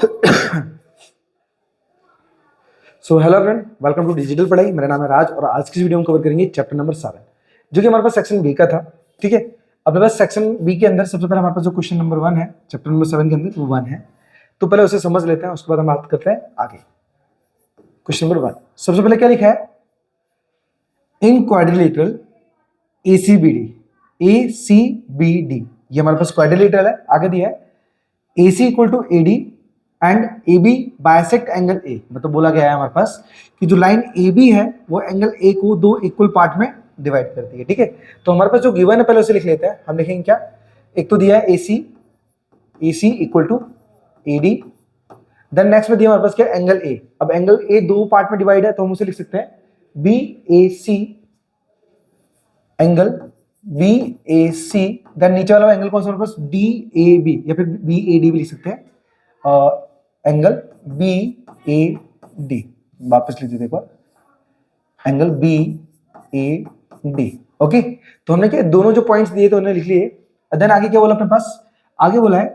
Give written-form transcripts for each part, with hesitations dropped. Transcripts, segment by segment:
So hello friend, welcome to digital पढ़ाई। मेरा नाम है राज और आज की वीडियो में कवर करेंगे चैप्टर नंबर 7, जो कि हमारे पास सेक्शन बी का था। ठीक है, अपने पास सेक्शन बी के अंदर सबसे पहले हमारे पास जो क्वेश्चन नंबर 1 है चैप्टर नंबर 7 के अंदर, वो 1 है। तो पहले उसे समझ लेते हैं, उसके बाद हम बात करते हैं आगे। क्वेश्चन नंबर 1 सबसे पहले क्या लिखा है? इन क्वाड्रिलेटरल ACBD, ये हमारे पास क्वाड्रिलेटरल है। आगे दिया है AC equal to AD and AB bisect angle A। मतलब बोला गया है हमारे पास कि जो लाइन AB है वो एंगल A को दो इक्वल पार्ट में डिवाइड करती है। ठीक है, तो हमारे पास जो गिवन है पहले उसे लिख लेते हैं। हम लिखेंगे क्या? एक तो दिया है AC equal to AD, then next में दिया हमारे पास क्या? Angle A। अब एंगल A दो पार्ट में डिवाइड है तो हम उसे लिख सकते हैं BAC एंगल BAC, देन नीचे वाला एंगल कौन सा हमारे पास? DAB या फिर BAD भी लिख सकते हैं, एंगल BAD। वापस लिख देते एक बार, एंगल BAD। ओके, तो हमने क्या दोनों जो पॉइंट्स दिए थे उन्हें लिख लिए। देन आगे क्या बोला अपने पास? आगे बोला है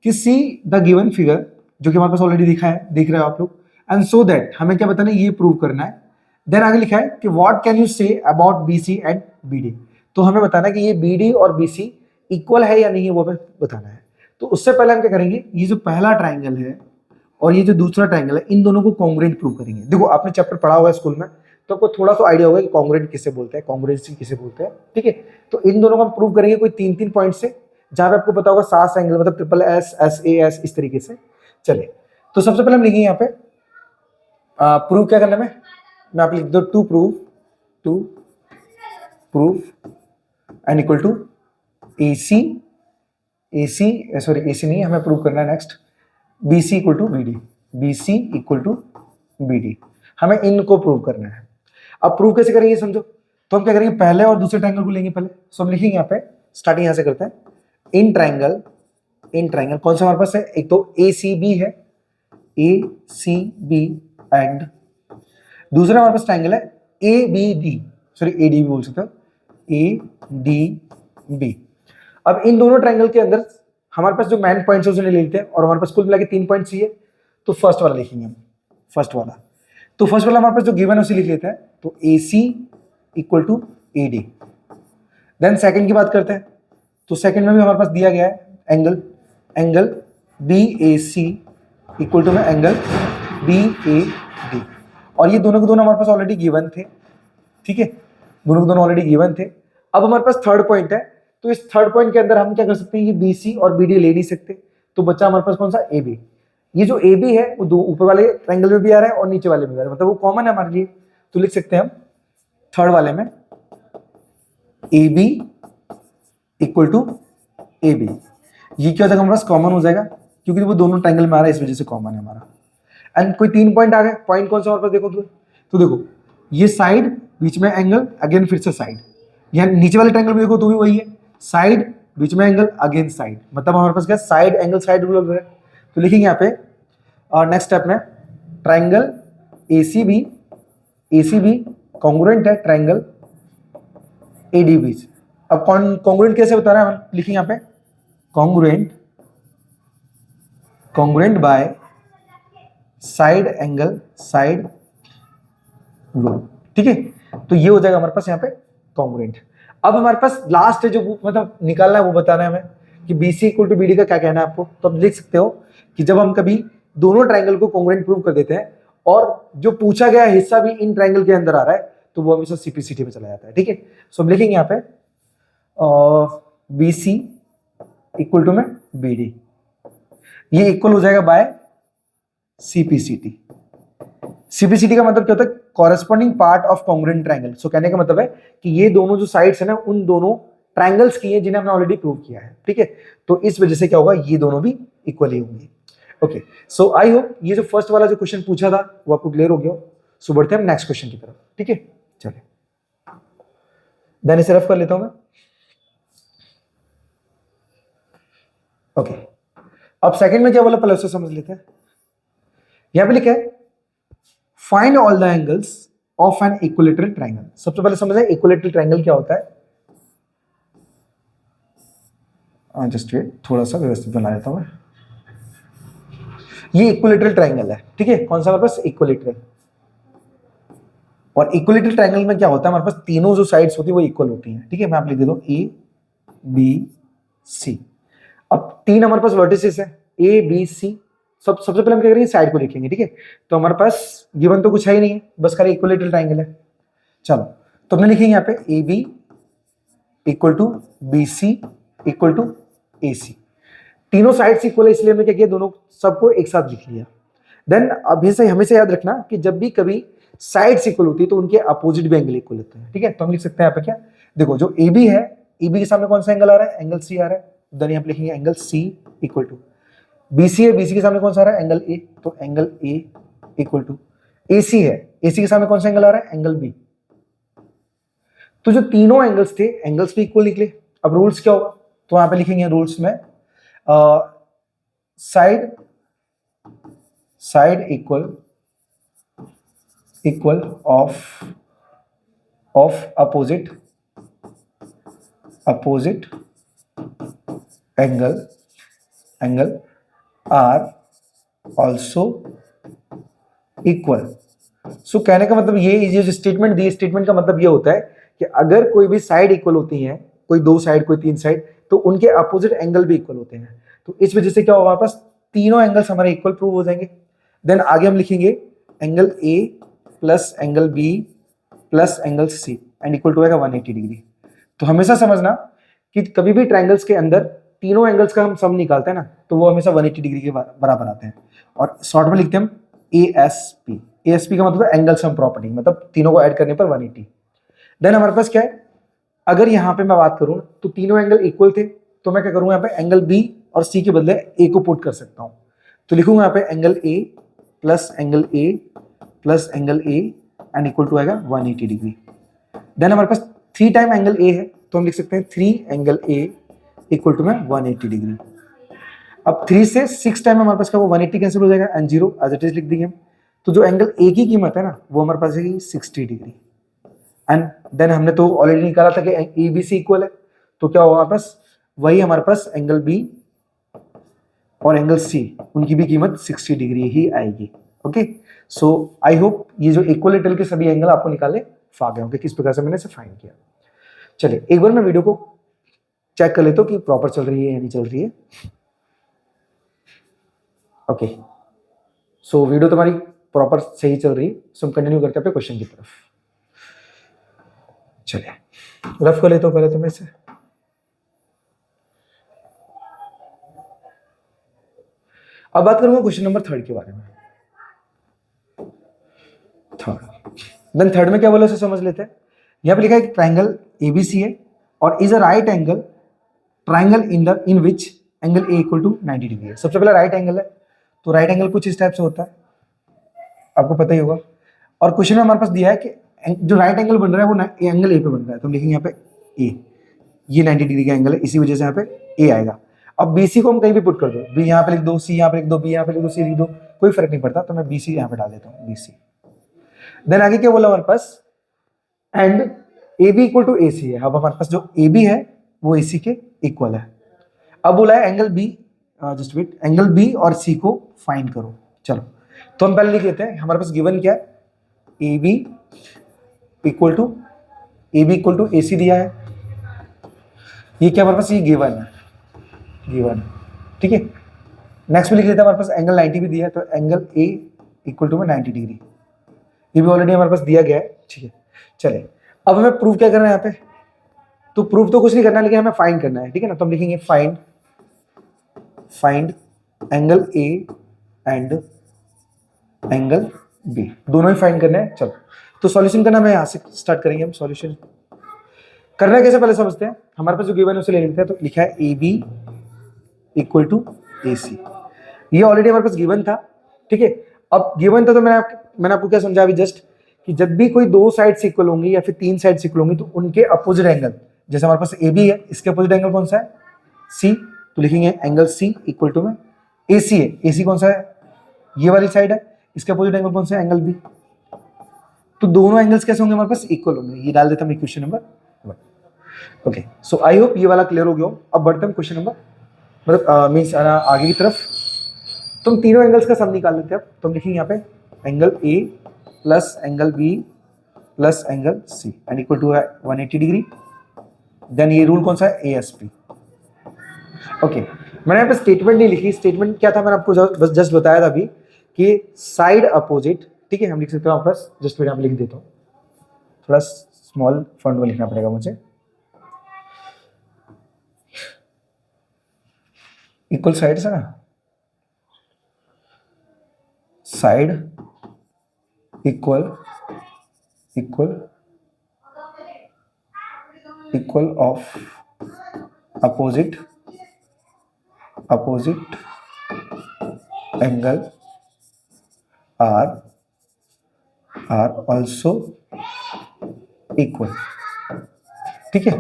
कि सी द गिवन फिगर, जो कि हमारे पास ऑलरेडी दिखा है, देख रहे हो आप लोग, एंड सो दैट हमें क्या बताना है? ये प्रूव करना है। देन आगे लिखा है कि what can you say about BC and BD। तो हमें बताना है कि ये BD और BC इक्वल है या नहीं है, वो हमें बताना है। तो उससे पहले हम क्या करेंगे, ये जो पहला ट्राइंगल है और ये जो दूसरा ट्राइंगल है, इन दोनों को कॉन्ग्रुएंट प्रूव करेंगे। देखो, आपने चैप्टर पढ़ा हुआ है स्कूल में, तो आपको थोड़ा सा आइडिया होगा कि कॉन्ग्रुएंट किसे बोलते हैं, कॉन्ग्रुएंसी किसे बोलते हैं। ठीक है, तो इन दोनों को हम प्रूव करेंगे कोई 3-3 पॉइंट से, जहां पे आपको पता होगा 7 एंगल, मतलब ट्रिपल एस, SAS, इस तरीके से। चलिए, तो सबसे पहले हम लिखेंगे यहाँ पे प्रूव क्या करना है। मैं आप लिख दो to prove and equal to AC नहीं, हमें प्रूव करना है next BC equal to BD। हमें इनको प्रूव करना है। अब प्रूव कैसे करेंगे समझो। तो हम क्या करेंगे, पहले और दूसरे ट्रायंगल को लेंगे पहले। सो हम लिखेंगे यहाँ पे, स्टार्टिंग यहाँ से करते हैं। इन ट्रायंगल कौन सा हमारे पास है? एक तो ACB है, ACB, एंड दूसरा हमारे पास ट्रायंगल है ADB बोल सकते हो, ADB। अब इन दोनों ट्रायंगल के अंदर हमारे पास जो मेन पॉइंट्स है उसे ले लेते हैं, और हमारे पास कुल मिला के 3 पॉइंट चाहिए। तो फर्स्ट वाला लिखेंगे हम, फर्स्ट वाला हमारे पास जो गिवन है उसे लिख लेते हैं। तो AC equal to AD। Then second की बात करते हैं। तो सेकंड में भी हमारे पास दिया गया है एंगल BAC इक्वल टू में एंगल BAD, और ये दोनों के दोनों हमारे पास ऑलरेडी गिवन थे। ठीक है, दोनों के दोनों ऑलरेडी गिवन थे। अब हमारे पास थर्ड पॉइंट है, तो इस थर्ड पॉइंट के अंदर हम क्या कर सकते हैं? ये BC और BD ले नहीं सकते, तो बच्चा हमारे पास कौन सा? AB। ये जो AB है वो दो ऊपर वाले ट्रायंगल में भी आ रहा है और नीचे वाले में भी आ रहा है, मतलब वो कॉमन है हमारे लिए। तो लिख सकते हैं हम थर्ड वाले में AB इक्वल टू AB। ये क्या हो जाएगा? हमारे पास कॉमन हो जाएगा, क्योंकि वो दोनों ट्रायंगल में आ रहा है, इस वजह से कॉमन है हमारा। एंड कोई 3 पॉइंट आ गए। पॉइंट कौन सा हमारे पास देखो तो देखो, ये साइड, बीच में एंगल, अगेन फिर से साइड। यहाँ नीचे वाले ट्रायंगल में देखो तो भी वही है, साइड, बीच में एंगल, अगेन साइड। मतलब हमारे पास क्या? साइड एंगल साइड रूल है। तो लिखेंगे यहाँ पे, और नेक्स्ट स्टेप में ट्रायंगल ACB कॉन्ग्रुएंट है ट्रायंगल ADB। अब कॉन्ग्रुएंट कैसे बता रहे हैं हम? लिखेंगे यहाँ पे congruent by side angle side rule. ठीक है, तो ये हो जाएगा हमारे पास यहाँ पे कॉन्ग्रुएंट। अब हमारे पास लास्ट है जो मतलब निकालना है, वो बताना है हमें कि BC इक्वल टू BD का क्या कहना है आपको। तो आप लिख सकते हो कि जब हम कभी दोनों ट्रायंगल को कॉन्ग्रुएंट प्रूव कर देते हैं और जो पूछा गया हिस्सा भी इन ट्रायंगल के अंदर आ रहा है, तो वो हमेशा CPCT में चला जाता है। ठीक है, सो हम लिखेंगे यहाँ पे BC इक्वल टू में BD, ये इक्वल हो जाएगा बाय CPCT का मतलब क्या होता है? Corresponding part of congruent triangle. So कहने का मतलब है कि ये दोनों जो साइड्स है ना, उन दोनों ट्रायंगल्स की है जिन्हें हमने ऑलरेडी प्रूव किया है। ठीक है, तो इस वजह से क्या होगा? ये दोनों भी इक्वल ही होंगे। ओके, सो आई होप ये जो फर्स्ट वाला जो क्वेश्चन पूछा था वो आपको क्लियर हो गया। सो बढ़ते हैं हम नेक्स्ट क्वेश्चन की तरफ। ठीक है, चलिए देन इसे रफ कर लेता हूं मैं। ओके, अब सेकंड में क्या बोला पहले उसे समझ लेते हैं। यहां पे लिखा है find all the angles of an equilateral triangle. सबसे पहले समझ है इक्विलेटरल ट्रायंगल क्या होता है। जस्ट वेट, थोड़ा सा व्यवस्थित बना लेता हूं मैं। ये इक्विलेटरल ट्रायंगल है, ठीक है। कौन सा हमारे पास? इक्विलेटरल। और इक्विलेटरल ट्रायंगल में क्या होता है, हमारे पास तीनों जो साइड्स होती है वो इक्वल होती हैं, ठीक है। मैं आप लिख देता हूं ए बी सी। अब तीन हमारे पास वर्टिसेस है ए बी सी। सबसे पहले हम क्या करेंगे, साइड को लिखेंगे, ठीक है। तो हमारे पास गिवन तो कुछ है ही नहीं है, बस खाली इक्विलेटरल ट्रायंगल है। चलो तो हमने लिखेंगे यहाँ पे A B equal to B C equal to A C. तीनों साइड्स इक्वल है, इसलिए हमने क्या किया, दोनों सबको एक साथ लिख लिया। देन अभी से हमेशा याद रखना कि जब भी कभी साइड्स इक्वल होती है तो उनके अपोजिट भी एंगल इक्वल होते हैं, ठीक है। तो हम लिख सकते हैं यहाँ पे क्या, देखो जो ए बी है, ए बी के सामने कौन सा एंगल आ रहा है, एंगल सी आ रहा है। देन यहाँ पे लिखेंगे angle C equal to B C है, बी सी के सामने कौन सा आ रहा है, एंगल ए, तो angle A equal to A C है, ए सी के सामने कौन सा एंगल आ रहा है, एंगल बी। तो जो तीनों एंगल्स थे, एंगल्स भी इक्वल निकले। अब रूल्स क्या होगा, तो यहाँ पे लिखेंगे रूल्स में side equal of opposite angle are also equal. So कहने का मतलब ये जो स्टेटमेंट दी, स्टेटमेंट का मतलब ये होता है कि अगर कोई भी साइड इक्वल होती है, कोई दो साइड कोई तीन साइड, तो उनके अपोजिट एंगल भी इक्वल होते हैं। तो इस वजह से क्या होगा, हमारे पास तीनों एंगल्स हमारे इक्वल प्रूव हो जाएंगे। देन आगे हम लिखेंगे angle A plus angle B plus angle C and equal to आएगा 180 डिग्री। तो हमेशा समझना कि कभी भी ट्राइंगल्स के अंदर तीनों एंगल्स का हम सम निकालते हैं ना, तो वो हमेशा 180 डिग्री के बराबर आते हैं। और शॉर्ट में लिखते हैं हम ASP। ASP का मतलब एंगल सम प्रॉपर्टी, मतलब तीनों को ऐड करने पर 180। देन हमारे पास क्या है, अगर यहाँ पे मैं बात करूं तो तीनों एंगल इक्वल थे, तो मैं क्या करूंगा, यहाँ पे एंगल बी और सी के बदले ए को पुट कर सकता हूं। तो लिखूंगा यहाँ पे angle A plus angle A plus angle A and equal to आएगा 180 डिग्री। देन हमारे पास 3 टाइम एंगल ए है, तो हम लिख सकते हैं 3 एंगल ए इक्वल टू में 180 डिग्री। अब 3 से 6 टाइम हमारे पास क्या, वो 180 कैंसिल हो जाएगा एंड 0 एज इट इज लिख देंगे हम। तो जो एंगल ए की कीमत है ना, वो हमारे पास है 60 डिग्री। एंड देन हमने तो ऑलरेडी निकाला था कि ए बी सी इक्वल है, तो क्या होगा हमारे पास, वही हमारे पास एंगल बी और एंगल सी, उनकी भी कीमत 60 डिग्री ही आएगी। ओके, सो आई होप ये जो इक्वलेटरल के सभी एंगल आपको निकाले आ गए होंगे, किस प्रकार से मैंने इसे फाइंड किया। चलिए एक बार मैं वीडियो को चेक कर लेता हूँ कि प्रॉपर चल रही है या नहीं चल रही है। ओके, सो वीडियो तुम्हारी प्रॉपर सही चल रही है, सो हम कंटिन्यू करते हैं अपने क्वेश्चन की तरफ। चलिए रफ कर लेता हूँ पहले तो मैं इसे। अब बात करूंगा क्वेश्चन नंबर 3 के बारे में। देन थर्ड में क्या बोला उसे समझ लेते हैं। यहां पे लिखा है कि ट्राइंगल एबीसी है और is a right angle triangle in which angle A equal to 90 degree है। सबसे पहले राइट एंगल है, तो राइट एंगल कुछ इस टाइप से होता है, आपको पता ही होगा। और क्वेश्चन में हमारे पास दिया है कि जो राइट एंगल बन रहा है वो एंगल ए पे बन रहा है, तो हम लिखेंगे यहाँ पे ए, ये 90 डिग्री का एंगल है, इसी वजह से यहाँ पे ए आएगा। अब बीसी को हम कहीं भी पुट कर दो, बी यहाँ पे लिख दो, सी यहाँ पे लिख दो, बी यहाँ पे लिख दो, सी लिख दो, कोई फर्क नहीं पड़ता, तो मैं बीसी यहाँ पे डाल देता हूँ, बीसी। देन आगे क्या बोला हमारे पास, and A B equal to A C है। अब हमारे पास जो ए बी है वो ए सी के इक्वल है। अब बोला है angle B, just wait, angle B और सी को फाइंड करो। चलो तो हम पहले लिख लेते हैं, हमारे पास गिवन क्या है, ए बी इक्वल टू ए सी दिया है, ये क्या हमारे पास, ये गिवन है, ठीक है। नेक्स्ट में लिख लेते हैं, हमारे पास एंगल 90 भी दिया है, तो एंगल ए इक्वल टू में 90 डिग्री, ये भी ऑलरेडी हमारे पास दिया गया है, ठीक है। चलिए अब हमें प्रूव क्या करना है यहाँ पे, तो प्रूव तो कुछ नहीं करना है, लेकिन हमें फाइंड करना है, ठीक है ना। तो हम लिखेंगे find angle A and angle B, दोनों ही फाइंड करना है। चलो तो सॉल्यूशन करना, मैं यहाँ से स्टार्ट करेंगे हम सॉल्यूशन करना कैसे, पहले समझते हैं। हमारे पास जो गिवन है उसे ले लेते हैं, तो लिखा है ए बी इक्वल टू ए सी, ये ऑलरेडी हमारे पास गिवन था, ठीक है। अब गिवन था तो मैंने आपको क्या समझा अभी जस्ट, कि जब भी कोई दो साइड्स इक्वल होंगी या फिर 3 साइड्स इक्वल होंगी, तो उनके अपोजिट एंगल, जैसे हमारे पास ए बी है, इसके अपोजिट एंगल कौन सा है, सी, तो लिखेंगे एंगल सी इक्वल टू में ए सी है, ए सी कौन सा है, ये वाली साइड है, इसके अपोजिट एंगल कौन सा है, एंगल बी। तो दोनों एंगल्स कैसे होंगे, हमारे पास इक्वल होंगे, ये डाल देता हूं equation number 1। Okay, so I hope ये वाला क्लियर हो गया हो। अब बढ़ते हैं क्वेश्चन नंबर, मतलब मीन्स आगे की तरफ। तुम तीनों एंगल्स का सम निकाल लेते हैं। अब तुम लिखेंगे यहाँ पे angle A plus angle B plus angle C and equal to है 180 डिग्री। देन ये रूल कौन सा है, ASP। ओके, मैंने यहाँ पे स्टेटमेंट नहीं लिखी। स्टेटमेंट क्या था, मैंने आपको बस जस्ट बताया था अभी कि साइड अपोजिट, ठीक है, हम लिख सकते हो आप बस जस्ट फिर यहाँ पे लिख देता हूँ, थोड़ा स्मॉल फॉन्ट में लिखना पड़ेगा मुझे। इक्वल साइड से ना, side equal of opposite angle are also equal. ठीक है,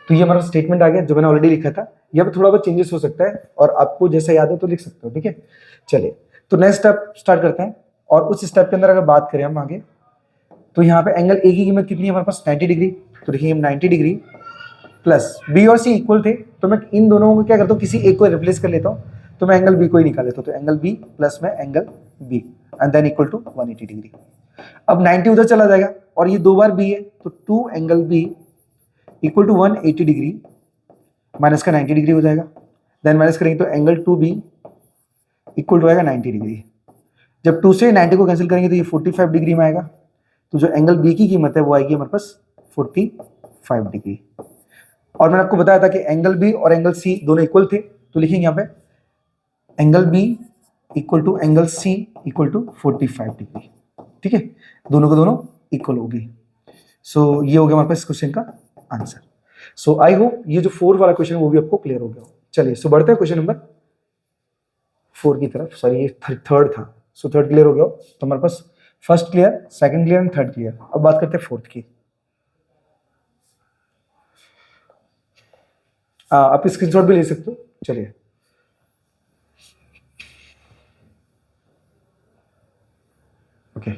तो ये हमारा स्टेटमेंट आ गया जो मैंने ऑलरेडी लिखा था। यहाँ पे थोड़ा बहुत चेंजेस हो सकता है और आपको जैसा याद है तो लिख सकते हो। ठीक है, चलिए तो नेक्स्ट स्टेप स्टार्ट करते हैं। और उस स्टेप के अंदर अगर बात करें हम आगे, तो यहाँ पे एंगल ए की कीमत कितनी है हमारे पास, 90 डिग्री। तो देखिए हम 90 डिग्री प्लस बी और सी इक्वल थे, तो मैं इन दोनों को क्या करता हूँ, किसी एक को रिप्लेस कर लेता हूँ, तो मैं एंगल बी को ही निकाल लेता हूँ। तो एंगल बी प्लस में angle B and then equal to 180 degree. अब 90 उधर चला जाएगा और ये दो बार बी है, तो 2 angle B equal to 180 degree minus का 90 डिग्री हो जाएगा। देन माइनस करेंगे तो एंगल 2b इक्वल टू आएगा 90 डिग्री। जब 2 से 90 को कैंसिल करेंगे तो ये 45 डिग्री में आएगा। तो जो एंगल बी की कीमत है वो आएगी हमारे पास 45 डिग्री। और मैंने आपको बताया था कि एंगल बी और एंगल सी दोनों इक्वल थे, तो लिखेंगे यहाँ पे angle B equal to angle C equal to 45 degree. ठीक है, दोनों को दोनों इक्वल होगी। सो ये हो गया हमारे पास क्वेश्चन का आंसर। सो आई होप ये जो 4 वाला क्वेश्चन है वो भी आपको क्लियर हो गया हो। चलिए सो बढ़ते हैं क्वेश्चन नंबर 4 की तरफ। सॉरी ये थर्ड था, सो थर्ड क्लियर हो गया हो। तो हमारे पास first clear, second clear and third clear. अब बात करते हैं फोर्थ की। आप स्क्रीनशॉट भी ले सकते हो। चलिए ओके,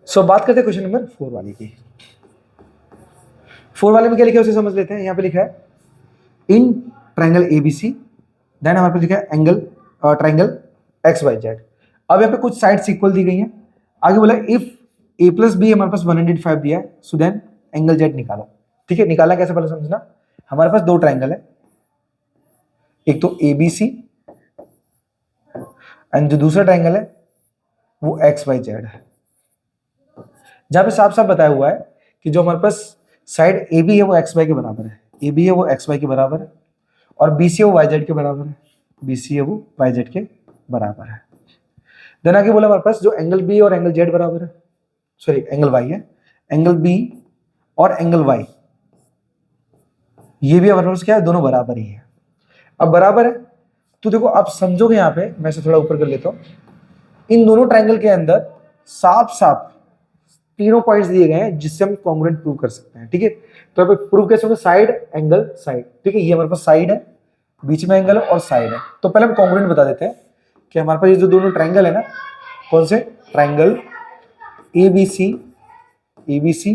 सो बात करते हैं क्वेश्चन नंबर 4 वाली की। 4 वाले में क्या लिखा है उसे समझ लेते हैं। यहाँ पे लिखा है इन ट्राइंगल ABC, देन हमारे पे लिखा है एंगल ट्राइंगल XYZ। अब यहाँ पे कुछ साइड्स इक्वल दी गई हैं। आगे बोला इफ A प्लस बी हमारे पास 105 दिया है, सो देन एंगल Z निकालो। ठीक है, निकालना कैसे पहले समझना। हमारे पास 2 ट्राइंगल है, एक तो ABC एंड जो दूसरा ट्राइंगल है वो XYZ है। जहां पे साफ साफ बताया हुआ है कि जो हमारे पास साइड AB है वो XY के बराबर है, AB है वो XY के बराबर है, और BC है वो YZ के बराबर है, BC है वो YZ के बराबर है। देन आगे बोला हमारे पास जो एंगल B और एंगल Z बराबर है, सॉरी एंगल Y है, एंगल B और एंगल Y ये भी हमारे पास क्या है, दोनों बराबर ही है। अब बराबर है तो देखो आप समझोगे, यहाँ पे मैं इसे थोड़ा ऊपर कर लेता हूँ। इन दोनों ट्राइंगल के अंदर साफ साफ तीनों पॉइंट्स दिए गए हैं जिससे हम कॉन्ग्रुएंट प्रूव कर सकते हैं। ठीक है, तो यहाँ पे प्रूव कैसे होगा, साइड एंगल साइड। ठीक है, ये हमारे पास साइड है, बीच में एंगल है और साइड है। तो पहले हम कॉन्ग्रुएंट बता देते हैं कि हमारे पास ये जो दोनों ट्राइंगल है ना, कौन से ट्राइंगल ABC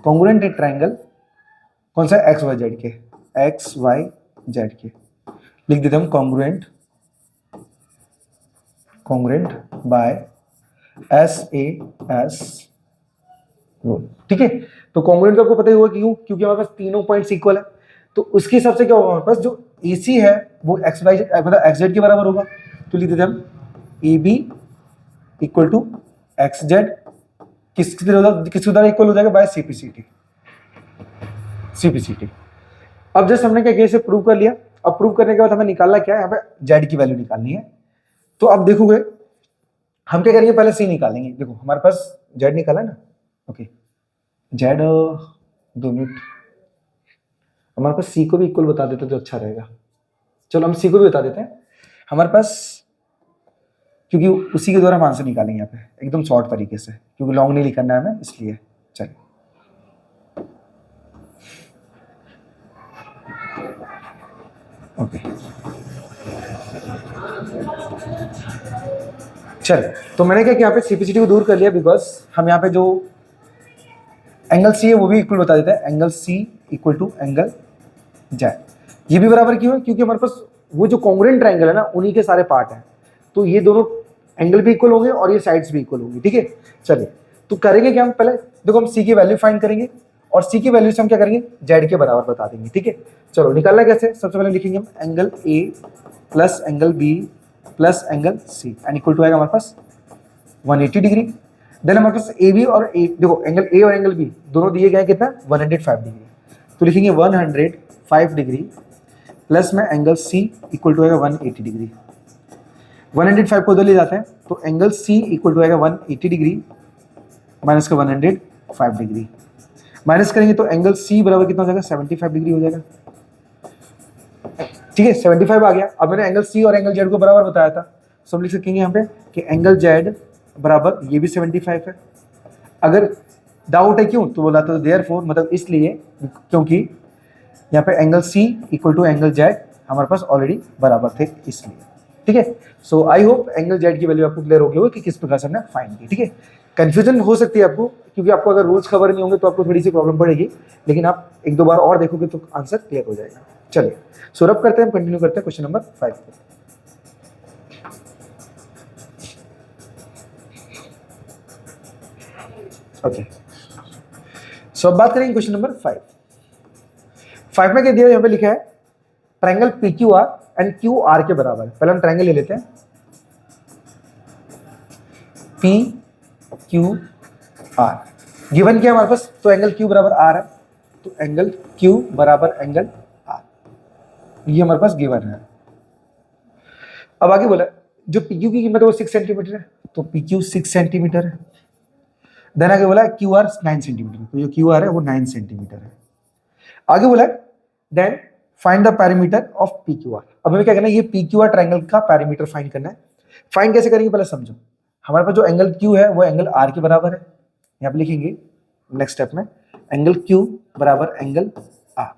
कॉन्ग्रुएंट है ट्राइंगल कौन सा, XYZ के, XYZ के लिख देते हम कॉन्ग्रुएंट बाय SAS रूल। ठीक है, तो कॉन्ग्रुएंट तो आपको पता ही होगा क्यों, क्योंकि हमारे पास तीनों पॉइंट्स इक्वल है। तो उसके हिसाब से क्या होगा, हमारे पास जो AC है वो XYZ मतलब XZ के बराबर होगा। तो लिख देते हम AB इक्वल टू XZ, किसके द्वारा इक्वल हो जाएगा, बाय CPCT। अब जस्ट हमने क्या किया, इसे प्रूव कर लिया। अब प्रूव करने के बाद हमें निकालना क्या है, यहाँ पे Z की वैल्यू निकालनी है। तो अब देखोगे हम क्या करेंगे, पहले C निकालेंगे। देखो हमारे पास Z निकाला है ना, ओके Z 2 मिनट, हमारे पास C को भी इक्वल बता देते तो अच्छा रहेगा। चलो हम C को भी बता देते हैं हमारे पास, क्योंकि उसी के द्वारा हम आंसर निकालेंगे यहाँ पे एकदम शॉर्ट तरीके से, क्योंकि लॉन्ग नहीं लिखना है हमें, इसलिए चलिए ओके। चलिए तो मैंने क्या किया, यहाँ पे CPCT को दूर कर लिया, बिकॉज हम यहाँ पे जो एंगल C है वो भी इक्वल बता देते हैं, angle C equal to angle Z। ये भी बराबर क्यों है, क्योंकि हमारे पास वो जो कॉन्ग्रुएंट ट्राइंगल है ना, उन्हीं के सारे पार्ट हैं। तो ये दोनों एंगल भी इक्वल होंगे और ये साइड्स भी इक्वल होंगी, ठीक है। चलिए तो करेंगे क्या हम, पहले देखो हम सी की वैल्यू फाइंड करेंगे और सी की वैल्यू से हम क्या करेंगे, जेड के बराबर बता देंगे, ठीक है। चलो निकालना कैसे, सबसे पहले लिखेंगे हम angle A plus angle B plus angle C and equal to आएगा हमारे पास 180 डिग्री। देन हमारे पास ए बी और ए, देखो एंगल ए और एंगल बी दोनों दिए गए कितना 105 डिग्री, तो लिखेंगे 105 डिग्री प्लस में एंगल सी इक्वल टू आएगा 180 डिग्री। 105 को उधर ले जाते हैं तो एंगल सी इक्वल टू आएगा 180 डिग्री माइनस का 105 डिग्री, माइनस करेंगे तो एंगल सी बराबर कितना हो जाएगा 75 डिग्री हो जाएगा, ठीक है। 75 आ गया। अब मैंने एंगल सी और एंगल जेड को बराबर बताया था, सो हम लिख सकेंगे यहाँ पे कि एंगल जेड बराबर ये भी 75 है। अगर डाउट है क्यों, तो बोला था देयरफॉर, मतलब इसलिए क्योंकि यहाँ पे angle C equal to angle Z हमारे पास ऑलरेडी बराबर थे इसलिए, ठीक है। So I hope angle Z की वैल्यू आपको क्लियर हो गई होगी कि किस प्रकार से हमने फाइंड की, ठीक है। कंफ्यूजन हो सकती है आपको, क्योंकि आपको अगर रूल्स खबर नहीं होंगे तो आपको थोड़ी सी प्रॉब्लम पड़ेगी, लेकिन आप एक दो बार और देखोगे तो आंसर क्लियर हो जाएगा। चलिए सो रब करते हैं, हम कंटिन्यू करते हैं क्वेश्चन नंबर 5 पे। ओके सो अब बात करेंगे क्वेश्चन नंबर 5 में क्या दिया, यहाँ पे लिखा है triangle P Q R and Q R के बराबर है। पहले हम ट्रायंगल ले लेते हैं, पी क्यू आर गिवन क्या है हमारे पास, तो एंगल क्यू बराबर आर है, तो एंगल क्यू बराबर एंगल आर, ये हमारे पास गिवन है। अब आगे बोला जो पी क्यू की कीमत है वो 6 सेंटीमीटर है, तो पी क्यू 6 सेंटीमीटर है। देन आगे बोला क्यू आर 9 सेंटीमीटर, तो जो क्यू आर है वो 9 सेंटीमीटर है। आगे बोला then find the parameter of P Q R. अब हमें क्या करना है, ये पी क्यू आर ट्रायंगल का पैरामीटर फाइंड करना है। फाइंड कैसे करेंगे पहले समझो। हमारे पास जो एंगल क्यू है वो एंगल आर के बराबर है, यहाँ पे लिखेंगे नेक्स्ट स्टेप में एंगल क्यू बराबर एंगल आर,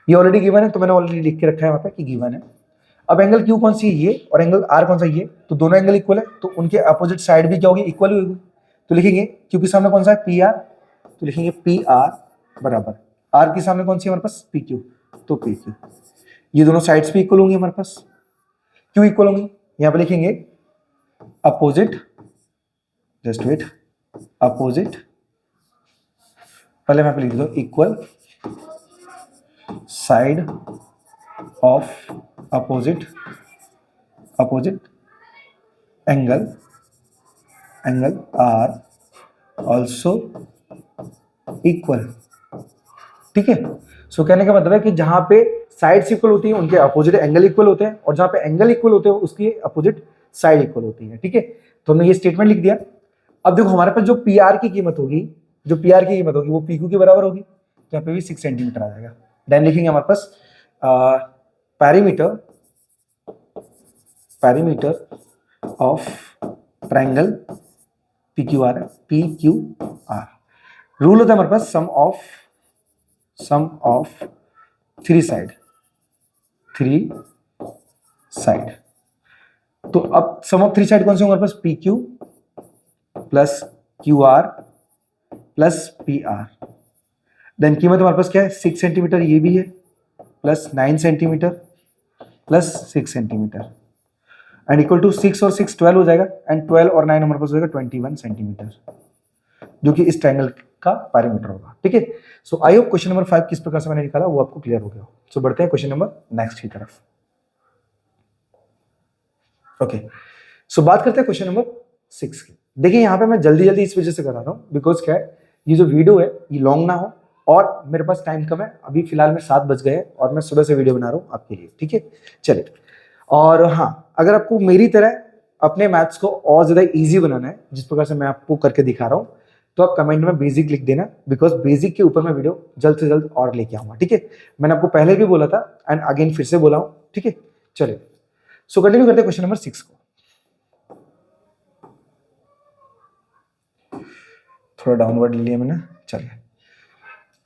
ये ऑलरेडी गिवन है तो मैंने ऑलरेडी लिख के रखा है वहां पे कि गिवन है। अब एंगल क्यू कौन सी है ये और एंगल आर कौन सा ये, तो दोनों एंगल इक्वल है, तो उनके अपोजिट साइड भी क्या होगी, इक्वल होगी। तो लिखेंगे क्यू के सामने कौन सा है पी आर, तो लिखेंगे पी आर बराबर आर के सामने कौन सी है हमारे पास पी क्यू, तो पी क्यू, ये दोनों साइड्स भी इक्वल होंगी हमारे पास, क्यों इक्वल होंगी, यहाँ पे लिखेंगे अपोजिट, जस्ट वेट, अपोजिट, पहले मैं लिख दो equal side of opposite angle are also equal, ठीक है। सो कहने का मतलब है कि जहां पे साइड्स इक्वल होती है उनके अपोजिट एंगल इक्वल होते हैं, और जहां पे एंगल इक्वल होते हैं उसकी अपोजिट साइड इक्वल होती है, ठीक है। तो हमने ये स्टेटमेंट लिख दिया। अब देखो हमारे पास जो पी आर की कीमत होगी, वो पी क्यू के बराबर होगी, तो यहाँ पे भी 6 सेंटीमीटर आ जाएगा। देन लिखेंगे हमारे पास parameter of triangle P Q R, rule होता है हमारे पास सम ऑफ थ्री साइड। तो अब सम ऑफ थ्री साइड कौन से होंगे हमारे पास, P Q plus Q R plus P R. Then कीमत हमारे पास क्या है 6 सेंटीमीटर, ये भी है, plus 9 centimetre plus 6 centimetre and equal to 6 और 6 12 हो जाएगा, एंड 12 और 9 हमारे पास हो जाएगा 21 सेंटीमीटर, जो कि इस ट्रायंगल का पैरामीटर होगा, ठीक है। So I hope question number 5 किस प्रकार से मैंने निकाला वो आपको क्लियर हो गया। सो बढ़ते हैं क्वेश्चन नंबर नेक्स्ट की तरफ। ओके सो बात करते हैं क्वेश्चन नंबर 6 की। देखिए यहाँ पे मैं जल्दी इस वजह से करा रहा हूँ बिकॉज क्या है, ये जो वीडियो है ये लॉन्ग ना हो और मेरे पास टाइम कम है, अभी फिलहाल में 7 बज गए हैं और मैं सुबह से वीडियो बना रहा हूँ आपके लिए, ठीक है। चलिए, और हाँ अगर आपको मेरी तरह अपने मैथ्स को और ज्यादा इजी बनाना है जिस प्रकार से मैं आपको करके दिखा रहा हूँ, तो आप कमेंट में बेसिक लिख देना, बिकॉज बेसिक के ऊपर मैं वीडियो जल्द से जल्द और लेके आऊंगा, ठीक है। मैंने आपको पहले भी बोला था एंड अगेन फिर से बोला हूँ, ठीक है। चलिए सो कंटिन्यू करते हैं क्वेश्चन नंबर 6 को। थोड़ा डाउनवर्ड ले लिया मैंने। चलिए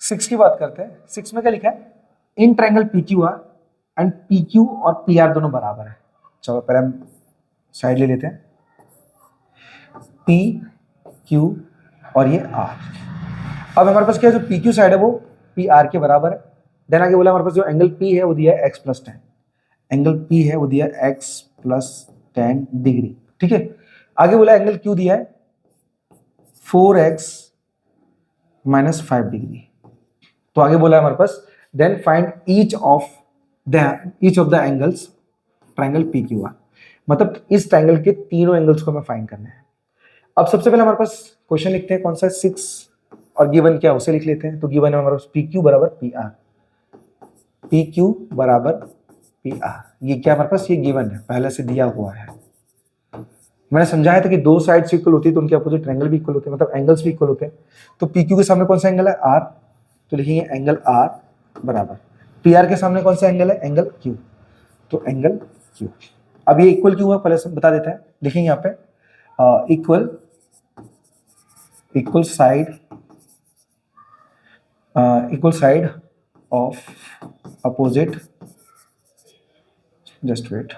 6 की बात करते हैं। 6 में क्या लिखा है, in triangle P Q R and P Q और पी आर दोनों बराबर है। चलो पहले हम साइड ले लेते हैं, पी क्यू और ये आर। अब हमारे पास क्या है, जो पी क्यू साइड है वो पी आर के बराबर है। देन आगे बोला हमारे पास जो एंगल पी है वो दिया है x + 10, एंगल पी है वो दिया है x + 10 डिग्री। ठीक है, आगे बोला एंगल क्यू दिया है 4x माइनस 5 डिग्री। तो आगे बोला है हमारे पास then find each of the angles triangle P Q R, मतलब इस ट्राइंगल के तीनों एंगल्स को हमें फाइंड करना है। अब सबसे पहले हमारे पास क्वेश्चन लिखते हैं कौन सा 6 और गिवन क्या उसे लिख लेते हैं। तो गिवन है हमारे पास पी क्यू बराबर पी आर, पी क्यू बराबर पी आर, ये क्या हमारे पास ये गिवन है, पहले से दिया हुआ है। मैंने समझाया था कि दो साइड्स इक्वल होती है तो उनके अपोजिट एंगल भी इक्वल होते हैं, मतलब एंगल्स भी इक्वल होते हैं। तो पी क्यू के सामने कौन सा एंगल है आर, तो लिखेंगे एंगल आर बराबर पी आर के सामने कौन सा एंगल है एंगल क्यू, तो एंगल क्यू। अब ये इक्वल क्यों है पहले से बता देते हैं, लिखेंगे यहाँ पे equal side of opposite, just wait,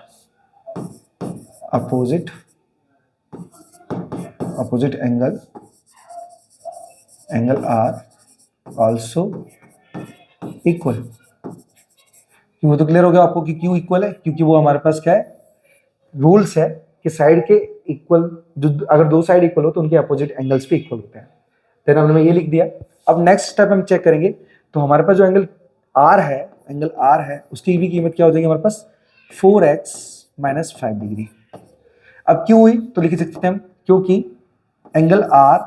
opposite angle are also equal. क्यों, तो क्लियर हो गया आपको कि क्यों इक्वल है, क्योंकि वो हमारे पास क्या है रूल्स है कि साइड के इक्वल, जो अगर दो साइड इक्वल हो तो उनके अपोजिट एंगल्स भी इक्वल होते हैं। देन हमने ये लिख दिया। अब नेक्स्ट स्टेप हम चेक करेंगे, तो हमारे पास जो एंगल आर है उसकी भी कीमत क्या हो जाएगी हमारे पास 4x माइनस 5 डिग्री। अब क्यों हुई, तो लिख सकते हैं हम क्योंकि एंगल आर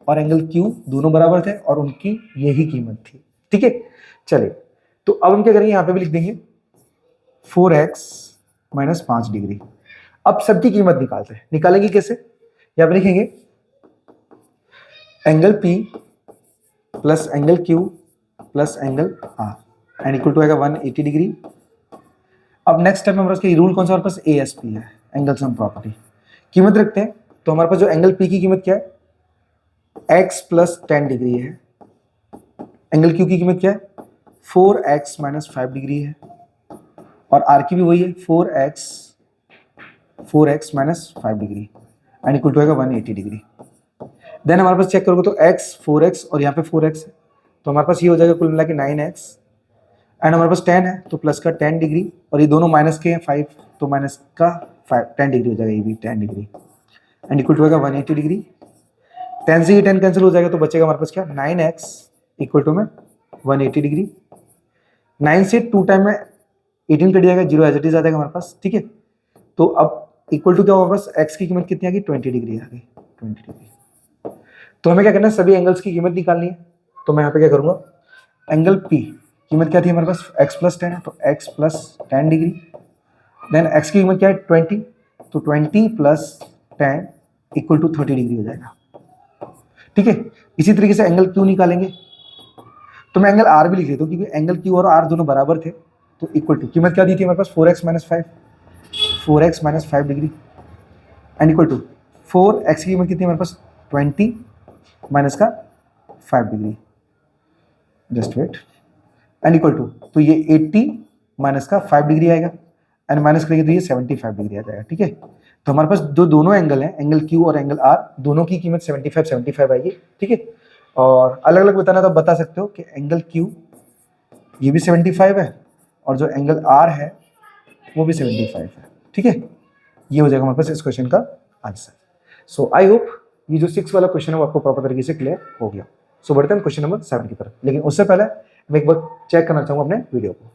और एंगल क्यू दोनों बराबर थे और उनकी यही कीमत थी। ठीक है, चलिए तो अब हम क्या करेंगे, यहाँ पे भी लिख देंगे 4x माइनस 5 डिग्री। अब सबकी कीमत निकालते हैं, निकालेंगे कैसे, यहाँ पे लिखेंगे angle P plus angle Q plus angle R and equal to आएगा 180 डिग्री। अब नेक्स्ट स्टेप में हमारे पास रूल कौन सा, हमारे पास ASP है, एंगल सम प्रॉपर्टी। कीमत रखते हैं, तो हमारे पास जो एंगल P की कीमत क्या है x प्लस 10 डिग्री है, एंगल Q की कीमत क्या है 4x माइनस 5 डिग्री है, और R की भी वही है 4x minus 5 degree and equal to आएगा 180 डिग्री। देन हमारे पास चेक करोगे तो x 4x और यहाँ पे 4x है, तो हमारे पास ये हो जाएगा कुल मिला के 9x एंड हमारे पास 10 है तो प्लस का 10 डिग्री, और ये दोनों माइनस के हैं 5 तो माइनस का 10 डिग्री हो जाएगा, ये भी 10 डिग्री एंड इक्वल टू आएगा 180 डिग्री। 10 से ये 10 कैंसिल हो जाएगा तो बचेगा हमारे पास क्या 9x इक्वल टू में 180 डिग्री। 9 से 2 टाइम में 18 कट जाएगा, 0 एज इट इज आ जाएगा हमारे पास। ठीक है, तो अब इक्वल टू क्या होगा हमारे पास x की कीमत कितनी आ गई 20 डिग्री आ गई, 20 डिग्री। तो हमें क्या करना है, सभी एंगल्स की कीमत निकालनी है। तो मैं यहाँ पे क्या करूँगा, एंगल P कीमत क्या थी हमारे पास x प्लस 10 है तो x plus 10 degree, then x की कीमत क्या है 20, तो 20 प्लस 10 इक्वल टू 30 डिग्री हो जाएगा। ठीक है, इसी तरीके से एंगल Q निकालेंगे, तो मैं एंगल R भी लिख लेता हूँ क्योंकि एंगल Q और R दोनों बराबर थे, तो इक्वल टू कीमत क्या दी थी हमारे पास 4x minus 5 degree and equal to 4x की कीमत कितनी हमारे पास 20 माइनस का 5 degree, just wait and equal to, तो ये 80 माइनस का 5 डिग्री आएगा एंड माइनस करेंगे तो ये 75 डिग्री आ जाएगा। ठीक है, तो हमारे पास जो दोनों एंगल हैं एंगल Q और एंगल R दोनों की कीमत 75 आएगी। ठीक है, और अलग अलग बताना तो बता सकते हो कि एंगल Q ये भी 75 है और जो एंगल R है वो भी 75 है। ठीक है, ये हो जाएगा हमारे पास इस क्वेश्चन का आंसर। सो आई होप ये जो 6 वाला क्वेश्चन है वो आपको प्रॉपर तरीके से क्लियर हो गया। सो बढ़ते हैं क्वेश्चन नंबर 7 की तरफ, लेकिन उससे पहले मैं एक बार चेक करना चाहूंगा अपने वीडियो को।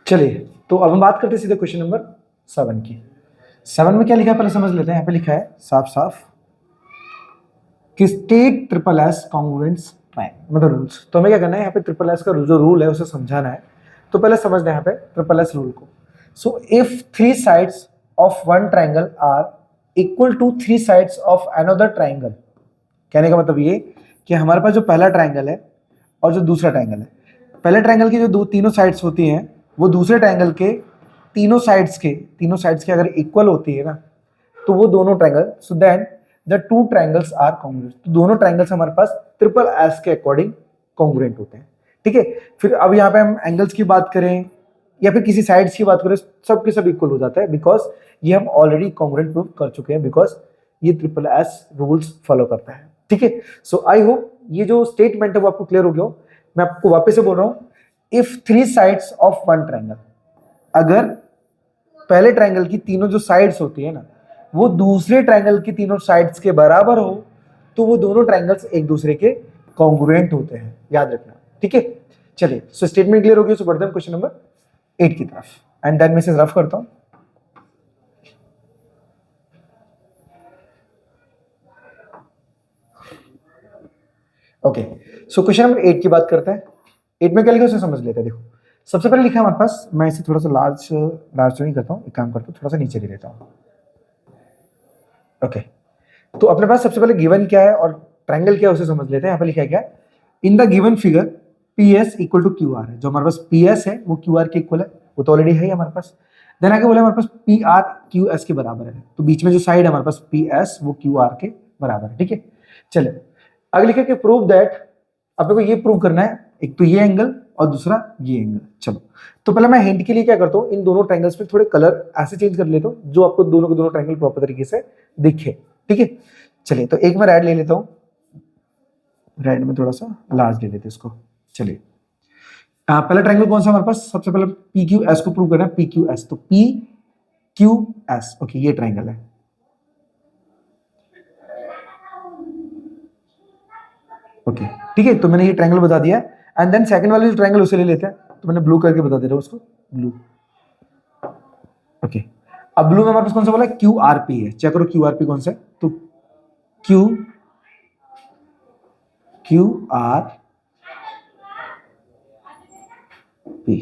चलिए, तो अब हम बात करते हैं सीधे क्वेश्चन नंबर 7 की। 7 में क्या लिखा है पहले समझ लेते हैं। यहाँ पे लिखा है साफ साफ कि state triple S congruence triangle, मतलब रूल्स। तो हमें क्या करना है, यहाँ पे ट्रिपल एस का जो रूल है उसे समझाना है। तो पहले समझना है यहाँ पे ट्रिपल एस रूल को। So if 3 sides of one triangle are equal to 3 sides of another triangle, कहने का मतलब ये कि हमारे पास जो पहला ट्राइंगल है और जो दूसरा ट्राइंगल है, पहले ट्राइंगल की जो तीनों साइड्स होती हैं वो दूसरे ट्राइंगल के तीनों साइड्स के अगर इक्वल होती है ना, तो वो दोनों triangle, so then the 2 triangles are congruent. तो दोनों ट्राइंगल्स हमारे पास ट्रिपल एस के अकॉर्डिंग कॉन्ग्रुएंट होते हैं। ठीक है, फिर अब यहाँ पे हम एंगल्स की बात करें या फिर किसी साइड्स की बात करें, सब के सब इक्वल हो जाता है, बिकॉज ये हम ऑलरेडी कॉन्ग्रुएंट प्रूव कर चुके हैं, बिकॉज ये ट्रिपल एस रूल्स फॉलो करता है। ठीक है, सो आई होप ये जो स्टेटमेंट है वो आपको क्लियर हो गया हो मैं आपको वापस से बोल रहा हूं, if 3 sides of one triangle, अगर पहले ट्रायंगल की तीनों जो साइड्स होती है ना वो दूसरे ट्रायंगल की तीनों साइड्स के बराबर हो तो वो दोनों ट्रायंगल्स एक दूसरे के कॉन्ग्रुएंट होते हैं, याद रखना, ठीक है। चलिए, सो स्टेटमेंट क्लियर हो गई, सो बढ़ते हैं क्वेश्चन नंबर 8 की तरफ। एंड देन मैं इसे रफ करता हूं। ओके, सो क्वेश्चन नंबर 8 की बात करते हैं। 8 में क्या लिखा उसे समझ लेते हैं। देखो, सबसे पहले लिखा है हमारे पास, मैं इसे थोड़ा सा लार्ज तो नहीं करता हूँ, एक काम करता हूँ, थोड़ा सा नीचे ले लेता हूँ। ओके, तो अपने पास सबसे पहले गिवन क्या है और ट्रायंगल क्या है उसे समझ लेते हैं। यहाँ पे लिखा है क्या, in the given figure P S equal to Q R है। जो हमारे पास पी एस है वो क्यू आर के इक्वल है, वो तो ऑलरेडी है ही हमारे पास। देन आगे बोला हमारे पास पी आर क्यू एस के बराबर है, तो बीच में जो साइड है हमारे पास पी एस वो क्यू आर के बराबर है, ठीक है। चलिए आगे लिखा है प्रूव दैट, आपको ये प्रूव करना है, एक तो ये एंगल और दूसरा ये एंगल। चलो, तो पहले मैं हिंट के लिए क्या करता हूँ, इन दोनों ट्रायंगल्स में थोड़े कलर ऐसे चेंज कर लेता हूँ जो आपको दोनों के दोनों ट्रायंगल प्रॉपर तरीके से दिखे, ठीक है। चलिए, तो एक मैं रेड ले लेता हूँ, रेड में थोड़ा सा लार्ज ले लेते हैं इसको। चलिए, पहला ट्रायंगल कौन सा हमारे पास, सबसे पहले पी क्यू एस को प्रूव करना है, पी क्यू एस, तो पी क्यू एस, ओके, ये ट्रायंगल है, ओके, ठीक है। तो मैंने ये ट्रायंगल बता दिया। एंड देन सेकंड वाले जो ट्रायंगल उसे ले लेते हैं, तो मैंने ब्लू करके बता दे रहा हूँ उसको, ब्लू, ओके। अब ब्लू में हमारे पास कौन सा बोला, क्यू आर पी है, चेक करो क्यू आर पी कौन सा है, तो क्यू आर पी।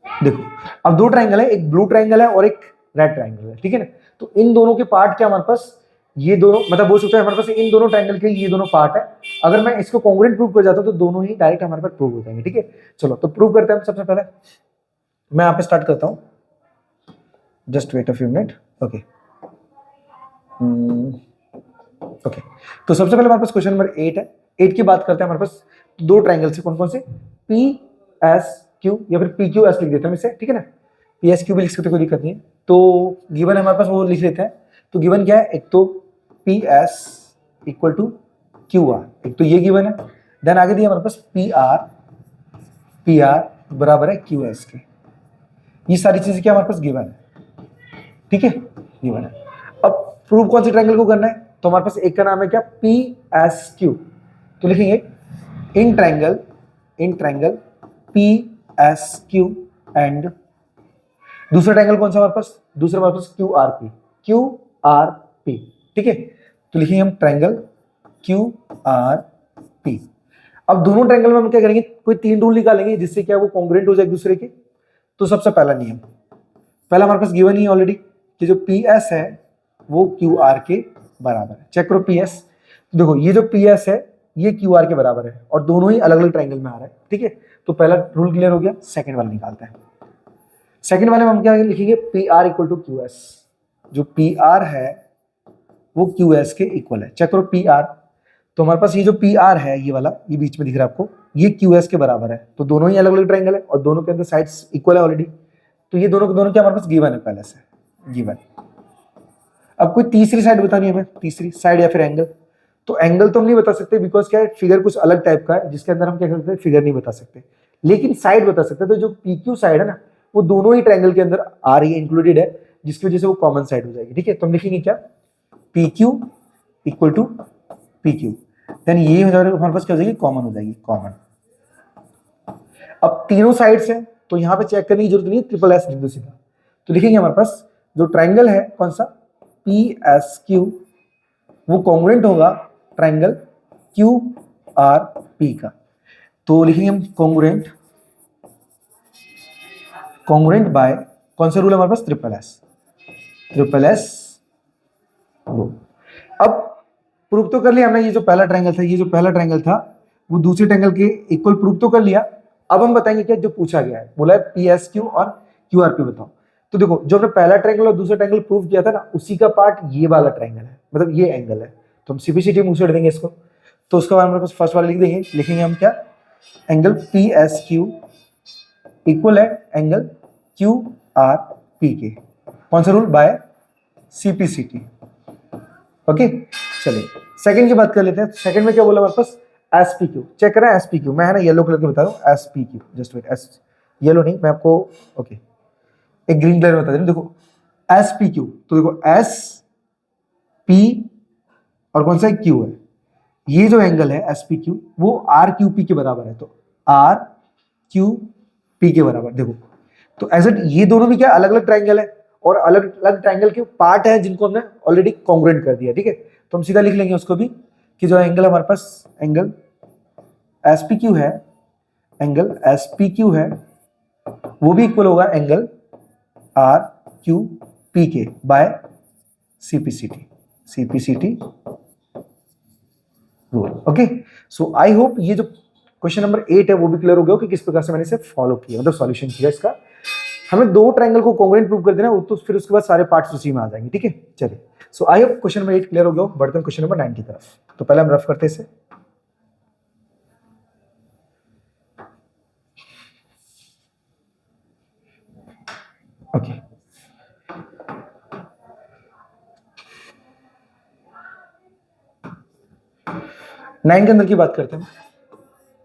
देखो, अब दो ट्रायंगल है, एक ब्लू ट्रायंगल है और एक रेड ट्रायंगल है, ठीक है ना। तो इन दोनों के पार्ट क्या हमारे पास, ये दोनों, मतलब बोल सकते हैं हमारे पास इन दोनों ट्रायंगल के ये दोनों पार्ट है। अगर मैं इसको कॉन्ग्रुएंट प्रूव कर जाता हूं तो दोनों ही डायरेक्ट हमारे पास प्रूव हो जाएंगे, ठीक है। चलो, तो प्रूव करते हैं हम। सबसे पहले मैं यहाँ पे स्टार्ट करता हूं, just wait a few minute, okay. Okay, तो सबसे पहले हमारे पास क्वेश्चन नंबर 8 है। 8 की बात करते हैं, हमारे पास दो ट्रायंगल से, कौन कौन से, पी एस क्यू या फिर पी क्यू एस लिख देते हैं इसे, ठीक है ना। पी एस क्यू भी लिख सकते, कोई दिक्कत नहीं है। तो गिवन है हमारे पास, वो लिख लेते हैं। तो गिवन क्या है, एक तो P S equal to Q R, एक तो ये गिवन है। देन आगे दिया हमारे पास पी आर बराबर है क्यू एस के। ये सारी चीजें क्या हमारे पास गिवन है, ठीक है, गिवन है। अब प्रूव कौन से ट्रायंगल को करना है, तो हमारे पास एक का नाम है क्या, पी एस क्यू, तो लिखेंगे in triangle P S Q and दूसरा ट्रायंगल कौन सा हमारे पास, दूसरा हमारे पास क्यू आर पी, ठीक है। तो लिखेंगे हम ट्रायंगल क्यू आर पी। अब दोनों ट्रायंगल में हम क्या करेंगे, कोई 3 रूल निकालेंगे जिससे क्या वो कॉन्ग्रुएंट हो जाए एक दूसरे के। तो सबसे पहला नियम, पहला हमारे पास गिवन ही ऑलरेडी कि जो पी एस है वो क्यू आर के बराबर है। चेक करो पी एस, देखो ये जो पी एस है ये क्यू आर के बराबर है और दोनों ही अलग अलग ट्रायंगल में आ रहा है, ठीक है। तो पहला रूल क्लियर हो गया। सेकंड वाला निकालते हैं। सेकंड वाले में हम क्या लिखेंगे, P R equal to Q S. जो पी आर है वो क्यू एस के इक्वल है। चेक करो पी आर, तो हमारे पास ये जो पी आर है, ये वाला, ये बीच में दिख रहा है आपको, ये क्यू एस के बराबर है। तो दोनों ही अलग अलग ट्रायंगल है और दोनों के अंदर साइड्स इक्वल है ऑलरेडी। तो ये दोनों के दोनों क्या हमारे पास गिवन है पहले से, गिवन। अब कोई तीसरी साइड बतानी है हमें, तीसरी साइड या फिर एंगल। तो एंगल तो हम नहीं बता सकते, बिकॉज क्या है, फिगर कुछ अलग टाइप का है जिसके अंदर हम क्या कर सकते हैं, फिगर नहीं बता सकते, लेकिन साइड बता सकते हैं। तो जो पी क्यू साइड है ना, वो दोनों ही ट्रायंगल के अंदर आ रही है, इंक्लूडेड है, जिसकी वजह से वो कॉमन साइड हो जाएगी, ठीक है। तो हम लिखेंगे क्या, P Q equal to P Q, then ये हो जाएगा हमारे पास क्या हो जाएगी, कॉमन हो जाएगी, कॉमन। अब तीनों साइड्स है तो यहाँ पे चेक करने की जरूरत नहीं है, ट्रिपल एस लिख दो सीधा। तो लिखेंगे हमारे पास जो ट्रायंगल है कौन सा, पी एस क्यू, वो कॉन्ग्रुएंट होगा ट्रायंगल क्यू आर पी का। तो लिखेंगे हम कॉन्ग्रुएंट बाय कौन सा रूल है हमारे पास, ट्रिपल एस रूल। अब प्रूफ तो कर लिया हमने, ये जो पहला ट्रायंगल था वो दूसरे ट्रायंगल के इक्वल प्रूफ तो कर लिया। अब हम बताएंगे क्या जो पूछा गया है, बोला है पी एस क्यू और क्यू आर पी बताओ। तो देखो, जो हमने पहला ट्रायंगल और दूसरा ट्रायंगल प्रूव किया था ना, उसी का पार्ट ये वाला ट्रायंगल है, मतलब ये एंगल है। तो हम सीपीसीटी मुंह से देंगे इसको। तो उसके बाद हमारे पास फर्स्ट वाला लिख देंगे, लिखेंगे हम क्या, angle P S Q equal है एंगल क्यू आर पी के। कौन सा रूल, बाय सीपीसीटी, ओके। चलिए सेकंड की बात कर लेते हैं। सेकंड में क्या बोला हमारे पास, एस पी क्यू चेक करें, एस पी क्यू मैं है ना येलो कलर के बता रहा हूँ, S P Q just wait, S yellow नहीं मैं आपको ओके एक ग्रीन कलर बता दे रहा हूँ। देखो एस पी क्यू, तो देखो एस पी और कौन सा क्यू है, ये जो एंगल है एस पी क्यू वो आर क्यू पी के बराबर है, तो आर क्यू पी के बराबर। देखो तो एज इट ये दोनों भी क्या अलग अलग ट्राइंगल है और अलग अलग ट्राइंगल के पार्ट है जिनको हमने ऑलरेडी कॉन्ग्रुएंट कर दिया, ठीक है। तो हम सीधा लिख लेंगे उसको भी कि जो एंगल हमारे पास एंगल एस पी क्यू है, एंगल एस पी क्यू है वो भी इक्वल होगा एंगल आर क्यू पी के by CPCT, CPCT rule. Okay, so I hope ये जो क्वेश्चन नंबर 8 है वो भी क्लियर हो गया कि किस प्रकार से मैंने इसे फॉलो किया, मतलब सॉल्यूशन किया इसका। हमें दो ट्रायंगल को कॉन्ग्रुएंट प्रूव कर देना है, तो फिर उसके बाद सारे पार्ट्स उसी में आ जाएंगे, ठीक है। चलिए, so I hope question number 8 clear हो गया। बढ़ते हैं क्वेश्चन नंबर 9 की तरफ। तो पहले हम रफ करते हैं इसे। ओके, नाइन के अंदर की बात करते हैं।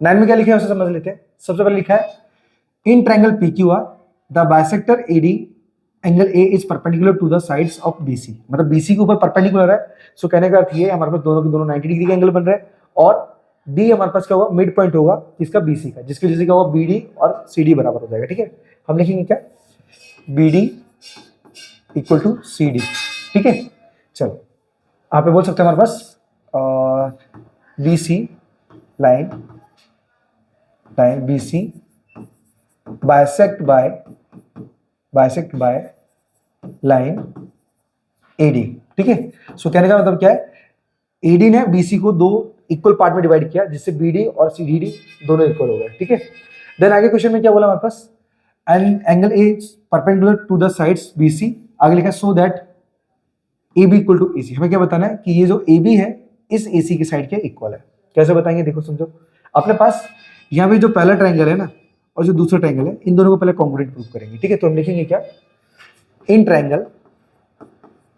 9 में क्या लिखा है उसे समझ लेते हैं। सबसे पहले लिखा है in triangle PQR the bisector AD angle A is perpendicular to the sides of BC, मतलब BC के ऊपर परपेंडिकुलर है। सो कहने का अर्थ ये हमारे पास दोनों के दोनों 90 डिग्री के एंगल बन रहे हैं और D हमारे पास क्या होगा, मिड पॉइंट होगा किसका, BC का, जिसकी वजह से क्या होगा BD और CD बराबर हो जाएगा, ठीक है। हम लिखेंगे क्या, BD इक्वल टू CD, ठीक है। चलो आप बोल सकते हैं हमारे पास BC line BC bisect by line AD, ठीक है। सो कहने का मतलब क्या है, AD ने BC को दो इक्वल पार्ट में डिवाइड किया जिससे BD और CDD दोनों इक्वल हो गए, ठीक है। देन आगे क्वेश्चन में क्या बोला हमारे पास, and angle A perpendicular to the sides BC, आगे लिखा so that AB equal to AC। हमें क्या बताना है कि ये जो AB है इस AC की साइड के इक्वल है। कैसे बताएंगे, देखो समझो, अपने पास यहाँ पे जो पहला ट्रायंगल है ना और जो दूसरा ट्रायंगल है, इन दोनों को पहले कॉन्ग्रुएंट प्रूव करेंगे, ठीक है। तो हम लिखेंगे क्या, इन ट्रायंगल,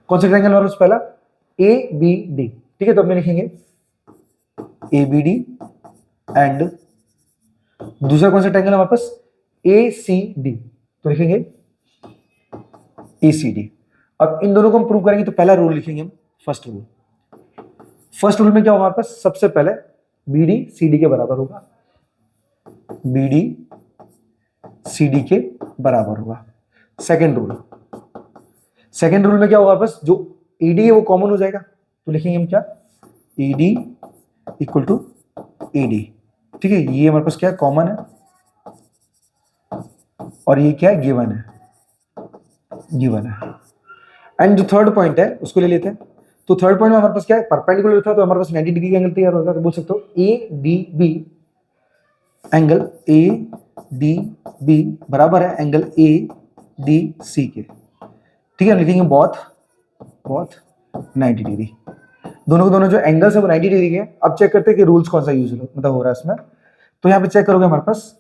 कौन सा ट्रायंगल हमारे पास पहला, ABD, ठीक है। तो हम लिखेंगे ABD एंड दूसरा कौन सा ट्रायंगल हमारे पास, ACD, तो लिखेंगे ACD। अब इन दोनों को हम प्रूव करेंगे तो पहला रूल लिखेंगे हम, फर्स्ट रूल में क्या होगा हमारे पास, सबसे पहले BD CD के बराबर होगा, BD CD के बराबर होगा। सेकेंड रूल में क्या होगा हमारे पास, जो AD है वो कॉमन हो जाएगा, तो लिखेंगे हम क्या, AD इक्वल टू AD, ठीक है। ये हमारे पास क्या है, कॉमन है और ये क्या है, गिवन है। एंड जो थर्ड पॉइंट है उसको ले लेते हैं। तो थर्ड पॉइंट में हमारे पास क्या है, परपेंडिकुलर था तो हमारे पास 90 डिग्री का एंगल तैयार होगा, तो बोल सकते हो ADB एंगल ADB बराबर है एंगल ADC के, ठीक है। हम लिखेंगे बोथ 90 डिग्री। दोनों के दोनों जो एंगल्स है वो 90 डिग्री के। अब चेक करते हैं कि रूल्स कौन सा यूज मतलब हो रहा है इसमें। तो यहाँ पे चेक करोगे हमारे पास,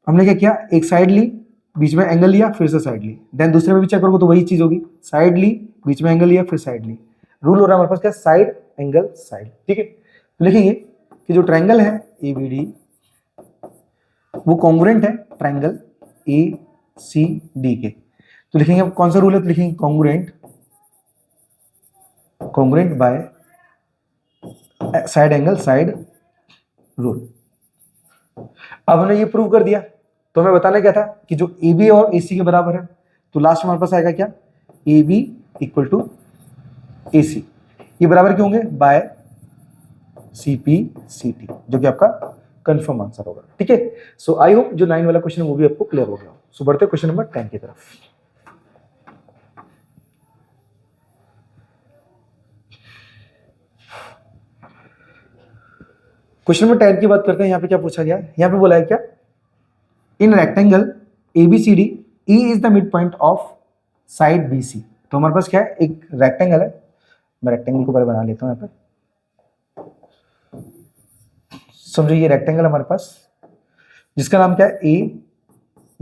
हमने क्या किया, एक साइड ली, बीच में एंगल लिया, फिर से साइड ली। देन दूसरे में भी चेक करोगे तो वही चीज होगी, साइड ली, बीच में एंगल लिया, फिर साइड ली। रूल हो रहा है हमारे पास क्या, साइड एंगल साइड, ठीक है। तो लिखेंगे कि जो ट्रायंगल है ABD वो कॉन्ग्रुएंट है ट्रायंगल ACD के। तो लिखेंगे कौन सा रूल है, तो लिखेंगे congruent by side angle side rule. अब हमने ये प्रूव कर दिया, तो हमें बताना क्या था कि जो AB और AC के बराबर है, तो लास्ट में हमारे पास आएगा क्या, AB इक्वल टू AC। ये बराबर क्यों होंगे, बाय CPCT, जो कि आपका कंफर्म आंसर होगा, ठीक है। सो आई होप जो 9 वाला क्वेश्चन है वो भी आपको क्लियर हो गया। सो बढ़ते हैं क्वेश्चन नंबर 10 की तरफ। क्वेश्चन नंबर 10 की बात करते हैं। यहाँ पे क्या पूछा गया, यहाँ पे बोला है क्या, in rectangle ABCD E is the mid point of side BC। तो हमारे पास क्या है, एक रेक्टेंगल है, मैं रेक्टेंगल को पहले बना लेता हूं। यहाँ पे समझो ये रेक्टेंगल हमारे पास जिसका नाम क्या है,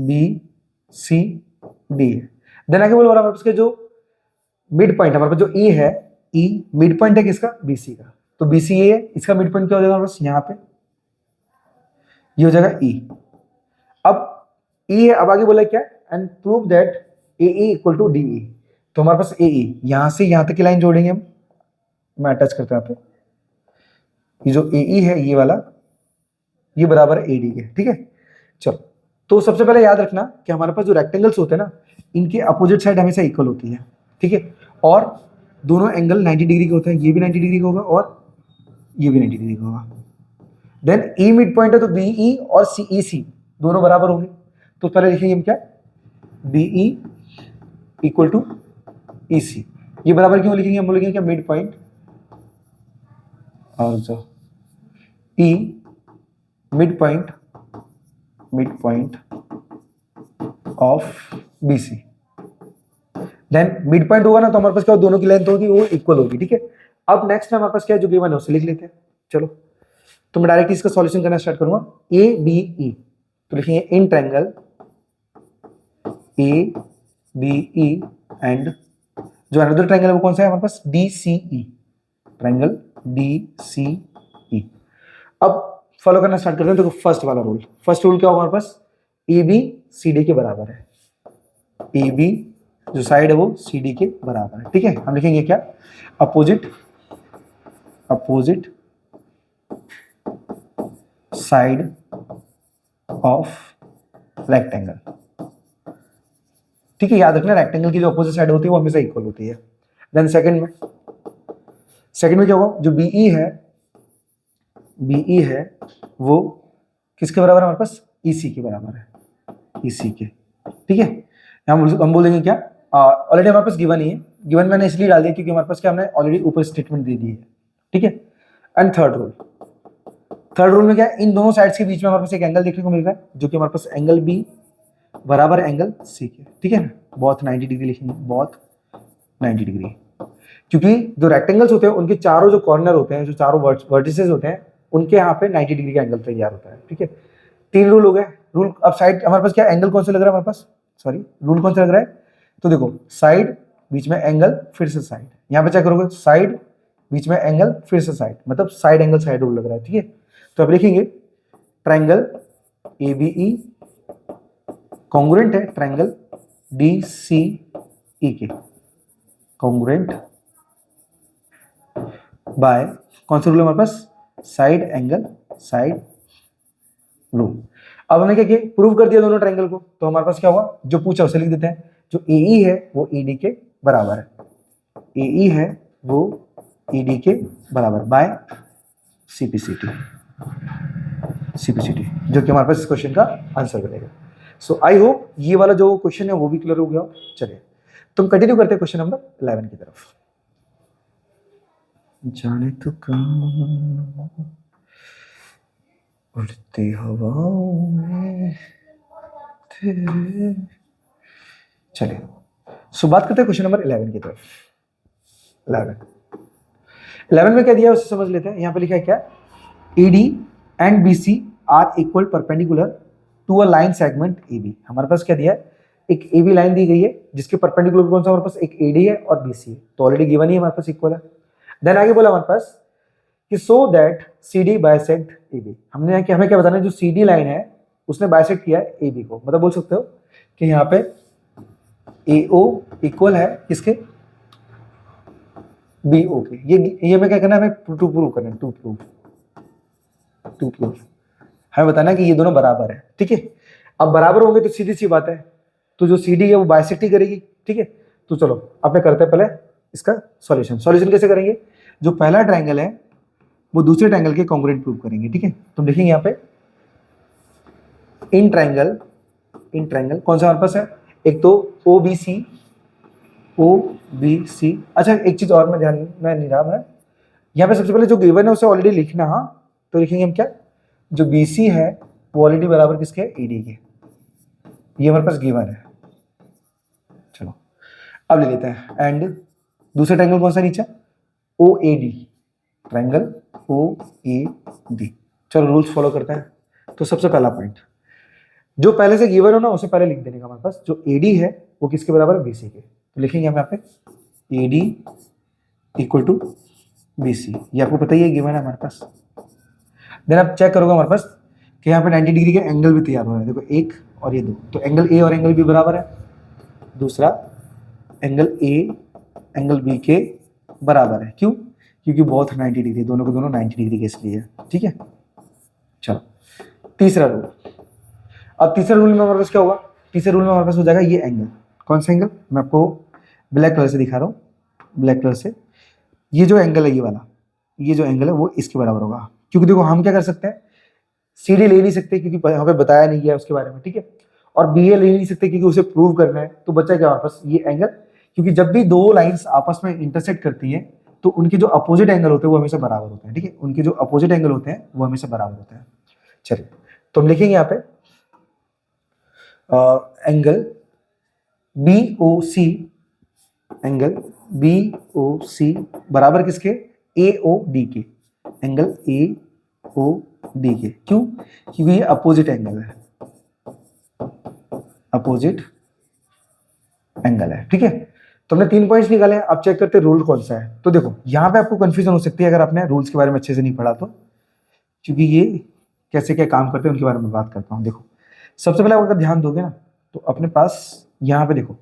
ABCD है। देन आगे बोल रहा हमारे पास के जो मिड पॉइंट हमारे पास जो E है, E मिड पॉइंट है किसका, BC का। तो BC ये है, इसका मिड पॉइंट क्या हो जाएगा हमारे पास यहाँ पे, ये हो जाएगा ई। अब ई है, अब आगे बोला क्या, and prove that A E equal to D E. तो हमारे पास ए ई यहां से यहां तक की लाइन जोड़ेंगे हम, मैं अटैच करता हूं यहाँ पे, ये जो ए ई है ये वाला, ये बराबर है ए डी के, ठीक है। चलो, तो सबसे पहले याद रखना कि हमारे पास जो रेक्टेंगल्स होते हैं ना, इनके अपोजिट साइड हमेशा इक्वल होती है, ठीक है। और दोनों एंगल 90 डिग्री के होते हैं, ये भी 90 डिग्री का होगा और ये भी 90 डिग्री का होगा। देन ई मिड पॉइंट है, तो बी ई और सी ई सी दोनों बराबर होंगे। तो पहले लिखेंगे हम क्या, बी ई इक्वल टू ई सी। ये बराबर क्यों लिखेंगे, हम लिखेंगे क्या, मिड पॉइंट और जो E midpoint of B C. Then midpoint होगा ना, तो हमारे पास क्या, दोनों की लेंथ होगी वो इक्वल होगी, ठीक है। अब नेक्स्ट हमारे पास क्या है, जो गिवन है उसे लिख लेते हैं। चलो, तो मैं डायरेक्ट इसका सॉल्यूशन करना स्टार्ट करूंगा। ए बी ई, तो लिखेंगे in triangle A B E and जो अनदर ट्रायंगल है वो कौन सा है हमारे पास, D C E, triangle D C E. अब फॉलो करना स्टार्ट करते हैं। देखो फर्स्ट वाला रूल, फर्स्ट रूल क्या होगा हमारे पास, ए बी सी डी के बराबर है। ए बी जो साइड है वो सी डी के बराबर है, ठीक है। हम लिखेंगे क्या, अपोजिट साइड ऑफ रेक्टेंगल, ठीक है। याद रखना रेक्टेंगल की जो अपोजिट साइड होती है वो हमेशा इक्वल होती है। देन सेकंड में क्या होगा, जो बीई है वो किसके बराबर है हमारे पास, ईसी के बराबर है, ईसी के, ठीक है। हम बोलेंगे क्या, ऑलरेडी हमारे पास गिवन ही है, गिवन मैंने इसलिए डाल दिया क्योंकि हमारे पास क्या, हमने ऑलरेडी ऊपर स्टेटमेंट दे दी है, ठीक है। एंड थर्ड रूल में क्या है, इन दोनों साइड्स के बीच में हमारे पास एक एंगल देखने को मिल रहा है, जो कि हमारे पास एंगल बी बराबर एंगल सी के, ठीक है ना। बहुत 90 डिग्री लिखेंगे, बहुत 90 डिग्री, क्योंकि जो रेक्टेंगल्स होते हैं उनके चारों जो कॉर्नर होते हैं, जो चारों वर्टिसेस होते हैं, उनके यहाँ पे 90 डिग्री का एंगल तैयार होता है, ठीक है। 3 रूल हो गए। रूल, अब साइड हमारे पास क्या, एंगल कौन सा लग रहा है हमारे पास, सॉरी रूल कौन सा लग रहा है, तो देखो साइड बीच में एंगल फिर से साइड, यहाँ पे चेक करोगे साइड बीच में एंगल फिर से साइड, मतलब साइड एंगल साइड रूल लग रहा है, ठीक है। तो अब लिखेंगे triangle A B E congruent है ट्रायंगल डी सी ई के, कॉन्ग्रुएंट बाय कौन सा रूल है हमारे पास, साइड एंगल साइड रूल। अब हमने क्या किया, प्रूव कर दिया दोनों ट्रायंगल को, तो हमारे पास क्या हुआ, जो पूछा उसे लिख देते हैं। जो AE है वो ED के बराबर है, AE है वो ED के बराबर बाय CPCT, जो कि हमारे पास इस क्वेश्चन का आंसर बनेगा। सो आई होप ये वाला जो क्वेश्चन है वो भी क्लियर हो गया। चलिए तुम कंटिन्यू करते हैं क्वेश्चन नंबर 11 की तरफ। जाने तो कहाँ उड़ती हवाओं में तेरे। चलिए सो बात करते हैं क्वेश्चन नंबर 11 की तरफ। 11 में क्या दिया है उसे समझ लेते हैं। यहाँ पे लिखा है क्या, AD and BC are equal perpendicular to a line segment AB। हमारे पास क्या दिया है, एक AB लाइन दी गई है जिसके परपेंडिकुलर कौन सा हमारे पास, एक AD है और BC है, तो ऑलरेडी गिवन ही हमारे पास इक्वल है। देन आगे बोला हमारे पास कि so that CD bisect AB। हमने कि हमें क्या बताना है, जो CD लाइन है उसने बाइसेक्ट किया है AB को, मतलब बोल सकते हो कि यहाँ पे AO इक्वल है किसके, BO के। ये हमें क्या करना है, हमें टू प्रूव करना है, टू प्रूव हमें बताना है कि ये दोनों बराबर है, ठीक है। अब बराबर होंगे तो सीधी सी बात है, तो जो CD है वो बाइसेक्ट ही करेगी, ठीक है। तो चलो अपने करते हैं पहले इसका सॉल्यूशन कैसे करेंगे। जो पहला ट्रायंगल है वो दूसरे ट्रायंगल के कॉन्ग्रुएंट प्रूव करेंगे, ठीक है। तो देखेंगे यहाँ पे इन ट्रायंगल कौन सा हमारे पास है, एक तो OBC। अच्छा एक चीज और मैं ध्यान में नहीं रहा, मैं यहाँ पे सबसे पहले जो गिवन है उसे ऑलरेडी लिखना। हाँ तो लिखेंगे हम क्या, जो BC है वो ऑलरेडी बराबर किसके, AD के, ये हमारे पास गिवन है। चलो अब ले लेते हैं एंड दूसरा ट्रायंगल कौन सा नीचे, OAD, ट्रायंगल OAD। चलो रूल्स फॉलो करते हैं। तो सबसे पहला पॉइंट, जो पहले से गिवन हो ना उसे पहले लिख देने का हमारे पास, जो AD है वो किसके बराबर है, BC के। तो लिखेंगे हम यहाँ पे AD इक्वल टू BC, ये आपको पता ही है गिवन है हमारे पास। देन आप चेक करोगे हमारे पास कि यहाँ पे 90 डिग्री के एंगल भी तैयार हो रहे हैं। देखो एक और ये दो, तो एंगल ए और एंगल बी बराबर है। दूसरा एंगल ए एंगल बी के बराबर है। क्यों? क्योंकि बोथ 90 डिग्री, दोनों के दोनों 90 डिग्री के इसलिए है। ठीक है, चलो तीसरा रूल। अब तीसरे रूल में हमारे पास क्या होगा? तीसरे रूल में हमारे पास हो जाएगा ये एंगल। कौन सा एंगल? मैं आपको ब्लैक कलर से दिखा रहा हूँ, ब्लैक कलर से। ये जो एंगल है ये वाला, ये जो एंगल है वो इसके बराबर होगा। क्योंकि देखो हम क्या कर सकते हैं, सीडी ले नहीं सकते क्योंकि यहाँ पे बताया नहीं गया उसके बारे में। ठीक है, और बी ए ले नहीं सकते क्योंकि उसे प्रूव करना है। तो बचा क्या हमारे पास? ये एंगल। क्योंकि जब भी दो लाइंस आपस में इंटरसेक्ट करती हैं तो उनके जो अपोजिट एंगल होते हैं वो हमेशा बराबर होते हैं। ठीक है, उनके जो अपोजिट एंगल होते हैं वो हमेशा बराबर होते हैं। चलिए तो हम लिखेंगे यहाँ पे एंगल बी ओ सी, एंगल बी ओ सी बराबर किसके? ए ओ डी के। एंगल ए ओ डी के। क्यों? क्योंकि ये अपोजिट एंगल है, अपोजिट एंगल है। ठीक है, तो हमने 3 पॉइंट्स निकाले। अब चेक करते हैं रूल कौन सा है। तो देखो यहां पे आपको कंफ्यूजन हो सकती है अगर आपने रूल्स के बारे में अच्छे से नहीं पढ़ा तो, क्योंकि ये कैसे क्या काम करते हैं उनके बारे में बात करता हूं। देखो सबसे पहले अगर ध्यान दोगे ना तो अपने पास यहाँ पे देखो,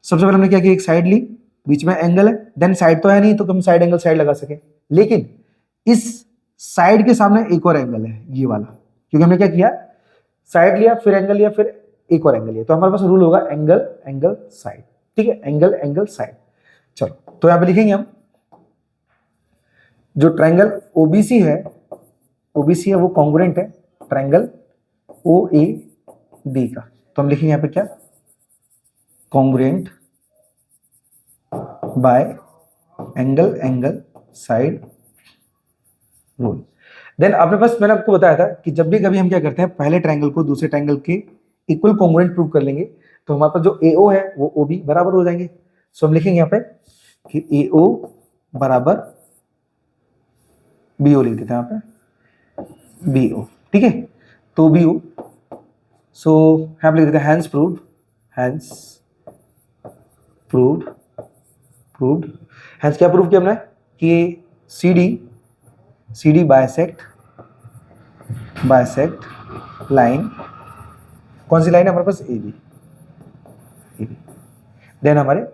सबसे पहले हमने क्या किया, एक साइड ली, बीच में एंगल है, देन साइड तो है नहीं तो हम साइड एंगल साइड लगा सके। लेकिन इस साइड के सामने एक और एंगल है, ये वाला। क्योंकि हमने क्या किया, साइड लिया, फिर एंगल लिया, फिर एक और एंगल लिया, तो हमारे पास रूल होगा एंगल एंगल साइड। ठीक है, एंगल एंगल साइड। चलो तो यहां पे लिखेंगे हम जो ट्रायंगल ओबीसी है, ओबीसी है वो कॉन्ग्रुएंट है ट्रायंगल ओ ए डी का। तो हम लिखेंगे यहां पे क्या, congruent by angle angle side rule. Then अपने पास मैंने आपको बताया था कि जब भी कभी हम क्या करते हैं, पहले ट्रायंगल को दूसरे ट्रायंगल के इक्वल कॉन्ग्रुएंट प्रूव कर लेंगे तो हमारे पास जो एओ है वो ओबी बराबर हो जाएंगे। सो हम लिखेंगे यहाँ पे कि एओ बराबर बीओ लिख देते हैं यहाँ पे, बीओ। ठीक है, तो बीओ, सो यहाँ पे लिख देते हैं hence proved, hence proved, proved. Hence क्या प्रूव किया हमने कि सी डी बाइसेक्ट लाइन, कौन सी लाइन है हमारे पास, ए बी। देन हमारे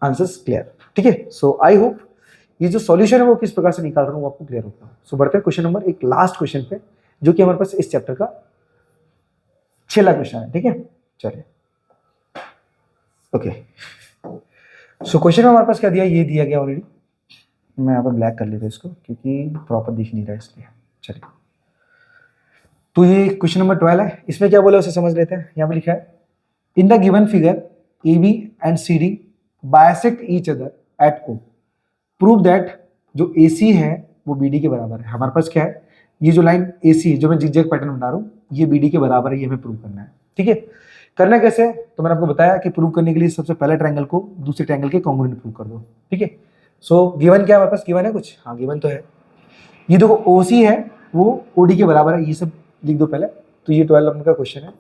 आंसर्स क्लियर। ठीक है, सो आई होप ये जो सॉल्यूशन है वो किस प्रकार से निकाल रहा हूँ वो आपको क्लियर होगा। सो बढ़ते हैं क्वेश्चन नंबर एक, लास्ट क्वेश्चन पे, जो कि हमारे पास इस चैप्टर का 6वां क्वेश्चन है। ठीक है, चलिए ओके। सो क्वेश्चन में हमारे पास क्या दिया, ये दिया गया ऑलरेडी। मैं यहाँ पर ब्लैक कर लेता हूँ इसको क्योंकि प्रॉपर दिख नहीं रहा इसलिए। चलिए तो ये क्वेश्चन नंबर 12 है। इसमें क्या बोला उसे समझ लेते हैं। यहाँ पे लिखा है in the given figure A B and C D bisect each other at O, prove that जो ए सी है वो बी डी के बराबर है। हमारे पास क्या है, ये जो लाइन ए सी है जो मैं जिगजैग पैटर्न बना रहा हूँ ये बी डी के बराबर है, ये हमें प्रूव करना है। ठीक है, करना कैसे, तो मैंने आपको बताया कि प्रूव करने के लिए सबसे पहले ट्रायंगल को दूसरे ट्रायंगल के कॉन्ग्रुएंट प्रूव कर दो। ठीक है, सो गिवन क्या है हमारे पास, गिवन है कुछ, हाँ गिवन तो है। ये देखो ओ सी है वो ओ डी के बराबर है, ये सब लिख दो पहले। तो ये 12 नंबर का क्वेश्चन है।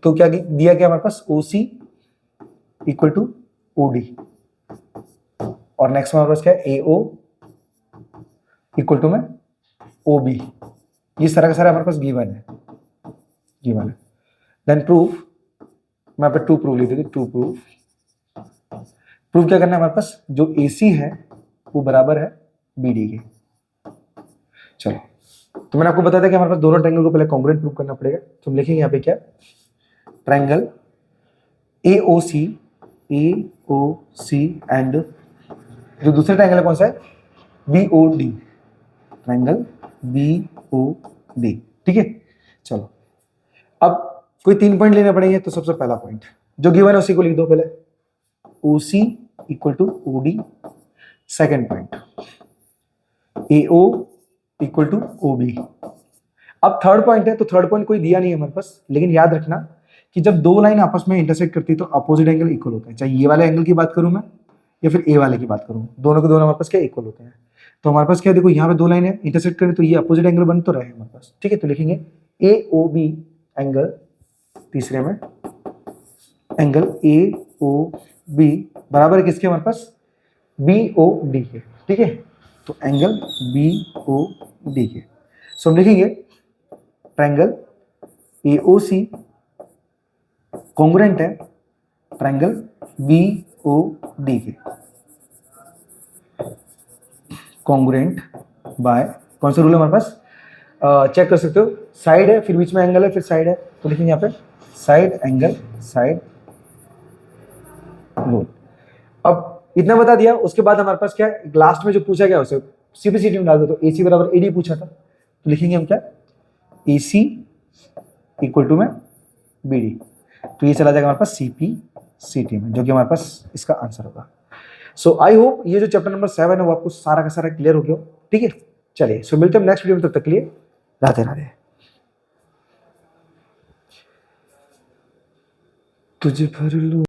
तो क्या दिया गया हमारे पास, ओ C equal to O D, और नेक्स्ट हमारे पास क्या है, ए ओ इक्वल टू में ओ बी। ये सारा का सारा हमारे पास गिवन है, गिवन है। देन प्रूफ, मैं पे टू प्रूफ लिख देती, टू प्रूफ। प्रूफ क्या करना है हमारे पास, जो ए सी है वो बराबर है बी डी के। चलो तो मैंने आपको बताया था कि हमारे पास दोनों ट्रायंगल को पहले कॉन्ग्रुएंट प्रूव करना पड़ेगा। तो हम लिखेंगे यहाँ पे क्या, triangle A O C and जो दूसरा ट्रायंगल है कौन सा है, B O D, triangle B O D. ठीक है, चलो अब कोई 3 पॉइंट लेने पड़ेंगे। तो सबसे पहला पॉइंट जो गिवन है उसी को लिख दो पहले, O C equal to O D. Second point A O equal to O B. अब थर्ड पॉइंट है, तो थर्ड पॉइंट कोई दिया नहीं है हमारे पास, लेकिन याद रखना कि जब दो लाइन आपस में इंटरसेक्ट करती है तो अपोजिट एंगल इक्वल होता है। चाहे ये वाले एंगल की बात करूं मैं या फिर ए वाले की बात करूं, दोनों के दोनों हमारे पास क्या इक्वल होते हैं। तो हमारे पास क्या देखो, यहाँ पे दो लाइन है इंटरसेक्ट करें तो ये अपोजिट एंगल बन तो रहे हमारे पास। ठीक है, तो लिखेंगे ए ओ बी एंगल, तीसरे में एंगल ए ओ बी बराबर है किसके, हमारे पास बी ओ डी के। ठीक है, तो एंगल बी ओ डी के। सो हम लिखेंगे ट्रायंगल AOC कॉन्ग्रुएंट है ट्रायंगल BOD के, कॉन्ग्रुएंट बाय कौन सा रूल है हमारे पास, चेक कर सकते हो, साइड है फिर बीच में एंगल है फिर साइड है, तो लिखेंगे यहाँ पे साइड एंगल साइड रूल। अब इतना बता दिया, उसके बाद हमारे पास क्या है, लास्ट में जो पूछा गया उसे CPCT में डाल दो, तो AC बराबर AD पूछा था, तो लिखेंगे हम क्या, AC इक्वल टू में BD, तो ये चला जाएगा हमारे पास CPCT में, जो कि हमारे पास इसका आंसर होगा। सो आई होप ये जो चैप्टर नंबर 7 है वो आपको सारा का सारा क्लियर हो गया, ठीक है। चलिए सो मिलते हैं नेक्स्ट वीडियो में, तब तक के लिए राधे राधे। तुझे भर लूं